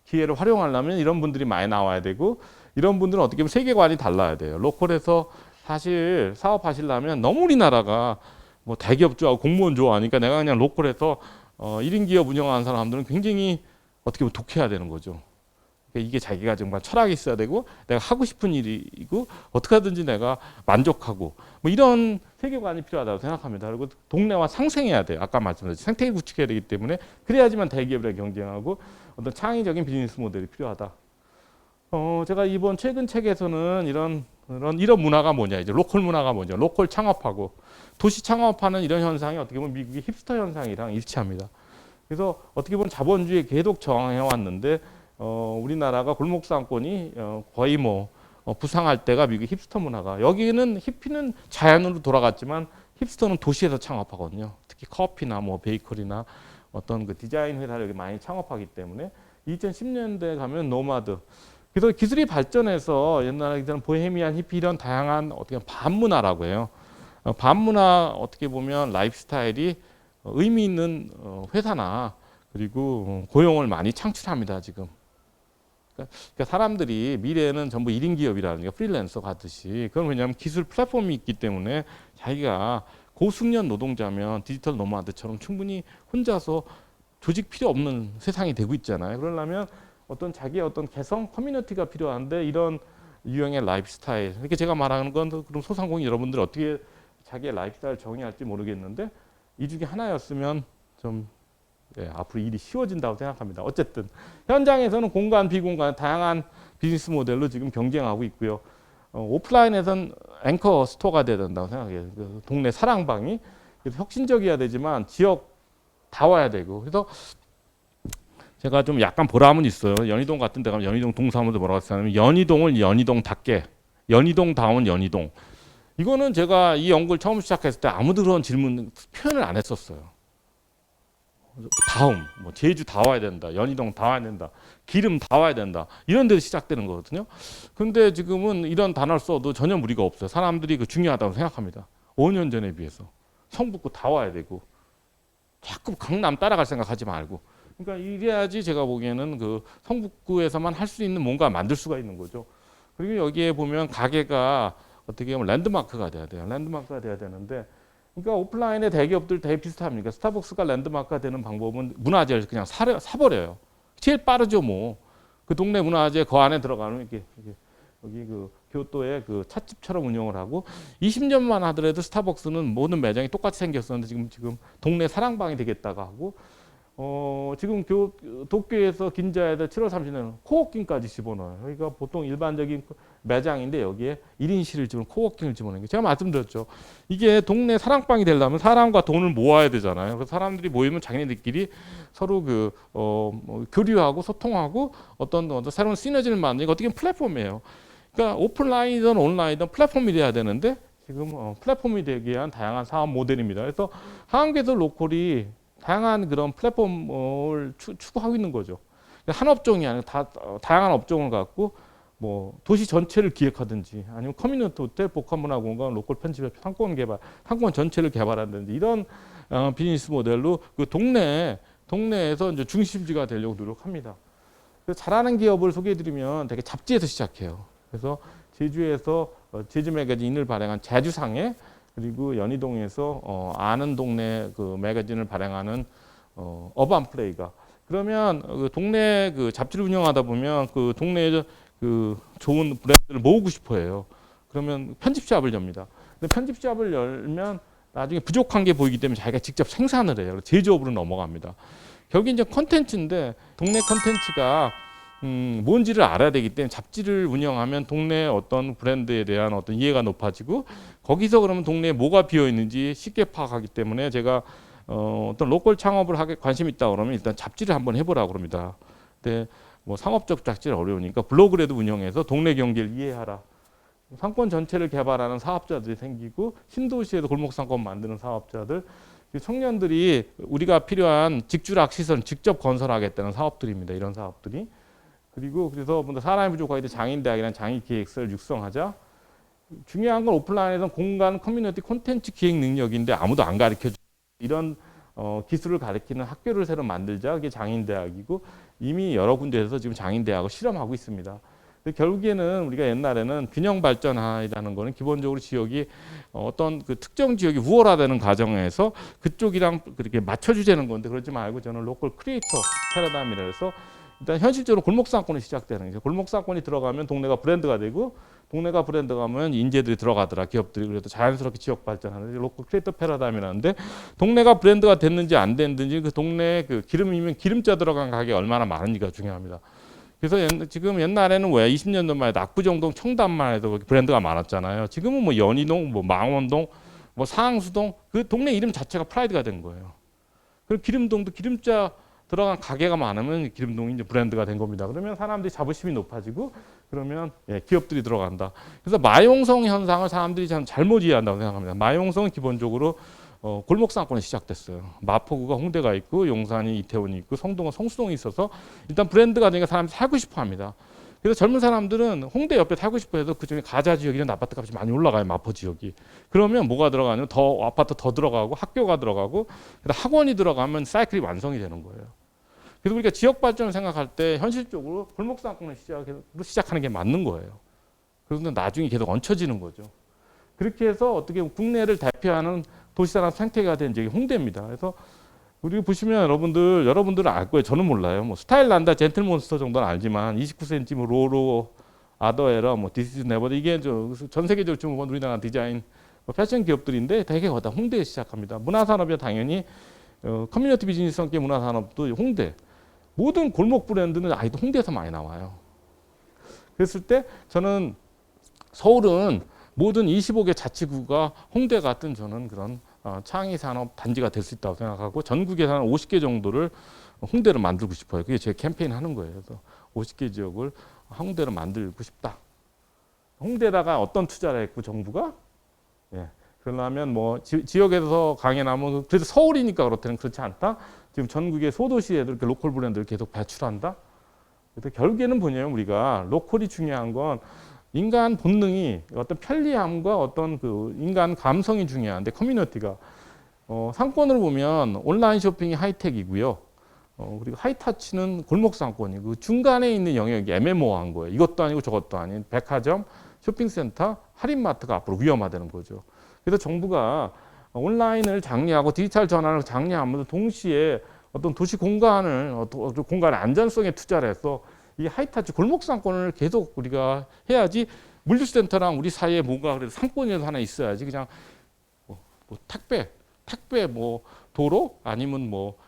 기회를 활용하려면 이런 분들이 많이 나와야 되고 이런 분들은 어떻게 보면 세계관이 달라야 돼요. 로컬에서 사실 사업하시려면 너무 우리나라가 뭐 대기업주하고 공무원 좋아하니까 내가 그냥 로컬에서 1인 기업 운영하는 사람들은 굉장히 어떻게 보면 독해야 되는 거죠. 그러니까 이게 자기가 정말 철학이 있어야 되고 내가 하고 싶은 일이고 어떻게 하든지 내가 만족하고 뭐 이런 세계관이 필요하다고 생각합니다. 그리고 동네와 상생해야 돼요. 아까 말씀드렸죠. 생태계 구축해야 되기 때문에 그래야지만 대기업이랑 경쟁하고 어떤 창의적인 비즈니스 모델이 필요하다. 제가 이번 최근 책에서는 이런 문화가 뭐냐, 이제 로컬 문화가 뭐냐, 로컬 창업하고 도시 창업하는 이런 현상이 어떻게 보면 미국의 힙스터 현상이랑 일치합니다. 그래서 어떻게 보면 자본주의에 계속 저항해 왔는데 우리나라가 골목 상권이 거의 뭐 부상할 때가 미국의 힙스터 문화가 여기는 히피는 자연으로 돌아갔지만 힙스터는 도시에서 창업하거든요. 특히 커피나 뭐 베이커리나 어떤 그 디자인 회사를 여기 많이 창업하기 때문에 2010년대에 가면 노마드. 그래서 기술이 발전해서 옛날에 보헤미안, 히피 이런 다양한 어떻게 보면 반문화라고 해요. 반문화 어떻게 보면 라이프스타일이 의미 있는 회사나 그리고 고용을 많이 창출합니다 지금. 그러니까 사람들이 미래에는 전부 1인 기업이라는 게 프리랜서 같듯이 그건 왜냐하면 기술 플랫폼이 있기 때문에 자기가 고숙련 노동자면 디지털 노마드처럼 충분히 혼자서 조직 필요 없는 세상이 되고 있잖아요. 그러려면 어떤 자기의 어떤 개성, 커뮤니티가 필요한데 이런 유형의 라이프 스타일. 이렇게 제가 말하는 건 그럼 소상공인 여러분들이 어떻게 자기의 라이프 스타일 정의할지 모르겠는데 이 중에 하나였으면 좀 앞으로 일이 쉬워진다고 생각합니다. 어쨌든 현장에서는 공간, 비공간 다양한 비즈니스 모델로 지금 경쟁하고 있고요. 오프라인에서는 앵커 스토어가 돼야 된다고 생각해요. 그 동네 사랑방이 그래서 혁신적이어야 되지만 지역 다 와야 되고 그래서 제가 좀 약간 보람은 있어요. 연희동 같은 데 가면 연희동 동사무소 뭐라고 했냐면 연희동을 연희동답게 연희동다운 연희동. 이거는 제가 이 연구를 처음 시작했을 때 아무도 그런 질문 표현을 안 했었어요. 다음, 뭐 제주 다 와야 된다, 연희동 다 와야 된다, 기름 다 와야 된다 이런 데서 시작되는 거거든요. 근데 지금은 이런 단어를 써도 전혀 무리가 없어요. 사람들이 그 중요하다고 생각합니다. 5년 전에 비해서 성북구 다 와야 되고 자꾸 강남 따라갈 생각하지 말고. 그러니까 이래야지 제가 보기에는 그 성북구에서만 할 수 있는 뭔가 만들 수가 있는 거죠. 그리고 여기에 보면 가게가 어떻게 보면 랜드마크가 돼야 돼요. 랜드마크가 돼야 되는데. 그러니까 오프라인의 대기업들 되게 비슷합니다. 스타벅스가 랜드마크가 되는 방법은 문화재를 그냥 사버려요. 제일 빠르죠, 뭐. 그 동네 문화재 그 안에 들어가면 이렇게 여기 그 교토의 그 찻집처럼 운영을 하고 20년만 하더라도 스타벅스는 모든 매장이 똑같이 생겼었는데 지금 동네 사랑방이 되겠다고 하고 지금 도쿄에서 긴자에다 7월 30일 코워킹까지 집어넣어요. 그러니까 보통 일반적인 매장인데 여기에 1인실을 집어넣은 코워킹을 집어넣는 게 제가 말씀드렸죠. 이게 동네 사랑방이 되려면 사람과 돈을 모아야 되잖아요. 그래서 사람들이 모이면 자기네들끼리 서로 뭐 교류하고 소통하고 어떤 새로운 시너지를 만드는 게 어떻게 보면 플랫폼이에요. 그러니까 오프라인이든 온라인이든 플랫폼이 돼야 되는데 지금 플랫폼이 되기 위한 다양한 사업 모델입니다. 그래서 한국에서 로컬이 다양한 그런 플랫폼을 추구하고 있는 거죠. 한 업종이 아니라 다양한 업종을 갖고 뭐 도시 전체를 기획하든지 아니면 커뮤니티 호텔, 복합문화공간, 로컬 편집협회, 상권 개발, 상권 전체를 개발하든지 이런 비즈니스 모델로 그 동네에서 이제 중심지가 되려고 노력합니다. 그래서 잘하는 기업을 소개해드리면 되게 잡지에서 시작해요. 그래서 제주에서 제주 매거진을 발행한 제주상해 그리고 연희동에서 아는 동네 그 매거진을 발행하는 어반 플레이가 그러면 그 동네 그 잡지를 운영하다 보면 그 동네에 그 좋은 브랜드를 모으고 싶어해요. 그러면 편집샵을 엽니다. 근데 편집샵을 열면 나중에 부족한 게 보이기 때문에 자기가 직접 생산을 해요. 제조업으로 넘어갑니다. 결국 이제 컨텐츠인데 동네 컨텐츠가 뭔지를 알아야 되기 때문에 잡지를 운영하면 동네 어떤 브랜드에 대한 어떤 이해가 높아지고 거기서 그러면 동네에 뭐가 비어 있는지 쉽게 파악하기 때문에 제가 어떤 로컬 창업을 하게 관심 있다 그러면 일단 잡지를 한번 해보라고 그럽니다. 근데 뭐 상업적 잡지는 어려우니까 블로그라도 운영해서 동네 경제를 이해하라. 상권 전체를 개발하는 사업자들이 생기고 신도시에도 골목상권 만드는 사업자들 청년들이 우리가 필요한 직주락 시설 직접 건설하겠다는 사업들입니다. 이런 사업들이. 그리고 그래서 사람이 부족하기 때문에 장인대학이라는 장인기획서를 육성하자. 중요한 건 오프라인에서는 공간 커뮤니티 콘텐츠 기획 능력인데 아무도 안 가르쳐줘. 이런 기술을 가르치는 학교를 새로 만들자. 그게 장인대학이고 이미 여러 군데에서 지금 장인대학을 실험하고 있습니다. 근데 결국에는 우리가 옛날에는 균형 발전이라는 거는 기본적으로 지역이 어떤 그 특정 지역이 우월화되는 과정에서 그쪽이랑 그렇게 맞춰주자는 건데 그러지 말고 저는 로컬 크리에이터 패러다임이라 해서 일단 현실적으로 골목상권이 시작되는 거죠. 골목상권이 들어가면 동네가 브랜드가 되고 동네가 브랜드가 하면 인재들이 들어가더라. 기업들이 그래도 자연스럽게 지역 발전하는 로컬 크리에이터 패러다임이라는데 동네가 브랜드가 됐는지 안 됐는지 그 동네에 그 기름이면 기름자 들어간 가게가 얼마나 많은지가 중요합니다. 그래서 지금 옛날에는 왜 20년 전만 해도 압구정동, 청담만 해도 브랜드가 많았잖아요. 지금은 뭐 연희동, 뭐 망원동, 뭐 상수동 그 동네 이름 자체가 프라이드가 된 거예요. 그리고 기름동도 기름자 들어간 가게가 많으면 기름동이 이제 브랜드가 된 겁니다. 그러면 사람들이 자부심이 높아지고 그러면 기업들이 들어간다. 그래서 마용성 현상을 사람들이 참 잘못 이해한다고 생각합니다. 마용성은 기본적으로 골목상권이 시작됐어요. 마포구가 홍대가 있고 용산이 이태원이 있고 성동은 성수동이 있어서 일단 브랜드가 되니까 사람들이 살고 싶어 합니다. 그래서 젊은 사람들은 홍대 옆에 살고 싶어 해서 그중에 가자 지역 이런 아파트 값이 많이 올라가요. 마포 지역이. 그러면 뭐가 들어가냐면 더 아파트 더 들어가고 학교가 들어가고 학원이 들어가면 사이클이 완성이 되는 거예요. 그래서 우리가 지역 발전을 생각할 때 현실적으로 골목상권을 시작하는 게 맞는 거예요. 그런데 나중에 계속 얹혀지는 거죠. 그렇게 해서 어떻게 국내를 대표하는 도시산업 생태계가 된 적이 홍대입니다. 그래서 우리 보시면 여러분들은 알 거예요. 저는 몰라요. 뭐 스타일 난다, 젠틀몬스터 정도는 알지만 29cm 뭐 로로, 아더에러, 뭐 디스 네버드 이게 전 세계적으로 좀 우리나라 디자인 뭐 패션 기업들인데 되게 다 홍대에 시작합니다. 문화산업이 당연히 커뮤니티 비즈니스 성격 문화산업도 홍대. 모든 골목 브랜드는 아직도 홍대에서 많이 나와요. 그랬을 때 저는 서울은 모든 25개 자치구가 홍대 같은 저는 그런 창의 산업 단지가 될 수 있다고 생각하고 전국에서 한 50개 정도를 홍대로 만들고 싶어요. 그게 제 캠페인 하는 거예요. 그래서 50개 지역을 홍대로 만들고 싶다. 홍대다가 어떤 투자를 했고 정부가 예. 그러려면 뭐 지역에서 강해나면 그래도 서울이니까 그렇다는 그렇지 않다. 지금 전국의 소도시에도 이렇게 로컬 브랜드를 계속 배출한다. 그래서 결국에는 뭐냐면 우리가 로컬이 중요한 건 인간 본능이 어떤 편리함과 어떤 그 인간 감성이 중요한데 커뮤니티가 상권으로 보면 온라인 쇼핑이 하이텍이고요. 그리고 하이타치는 골목 상권이고 중간에 있는 영역이 애매모호한 거예요. 이것도 아니고 저것도 아닌 백화점, 쇼핑센터, 할인마트가 앞으로 위험화되는 거죠. 그래서 정부가 온라인을 장려하고 디지털 전환을 장려하면서 동시에 어떤 도시 공간을 공간의 안전성에 투자를 해서 이 하이타치 골목 상권을 계속 우리가 해야지 물류센터랑 우리 사이에 뭔가 그래도 상권이라도 하나 있어야지 그냥 뭐 택배 뭐 도로 아니면 뭐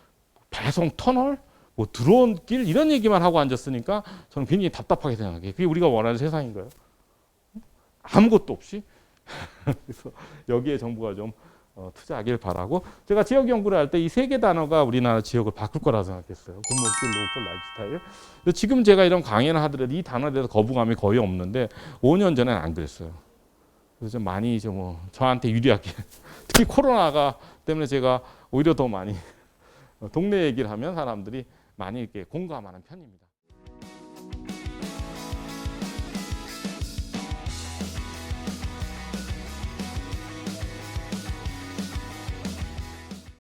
배송 터널 뭐 드론 길 이런 얘기만 하고 앉았으니까 저는 굉장히 답답하게 생각해요. 그게 우리가 원하는 세상인가요? 아무것도 없이 그래서 여기에 정부가 좀 투자하길 바라고 제가 지역 연구를 할 때 이 세 개 단어가 우리나라 지역을 바꿀 거라 생각했어요. 골목길, 로컬, 라이프스타일. 근데 지금 제가 이런 강연을 하더라도 이 단어에 대해서 거부감이 거의 없는데 5년 전에는 안 그랬어요. 그래서 좀 많이 좀 저한테 유리하게 특히 코로나가 때문에 제가 오히려 더 많이 동네 얘기를 하면 사람들이 많이 이렇게 공감하는 편입니다.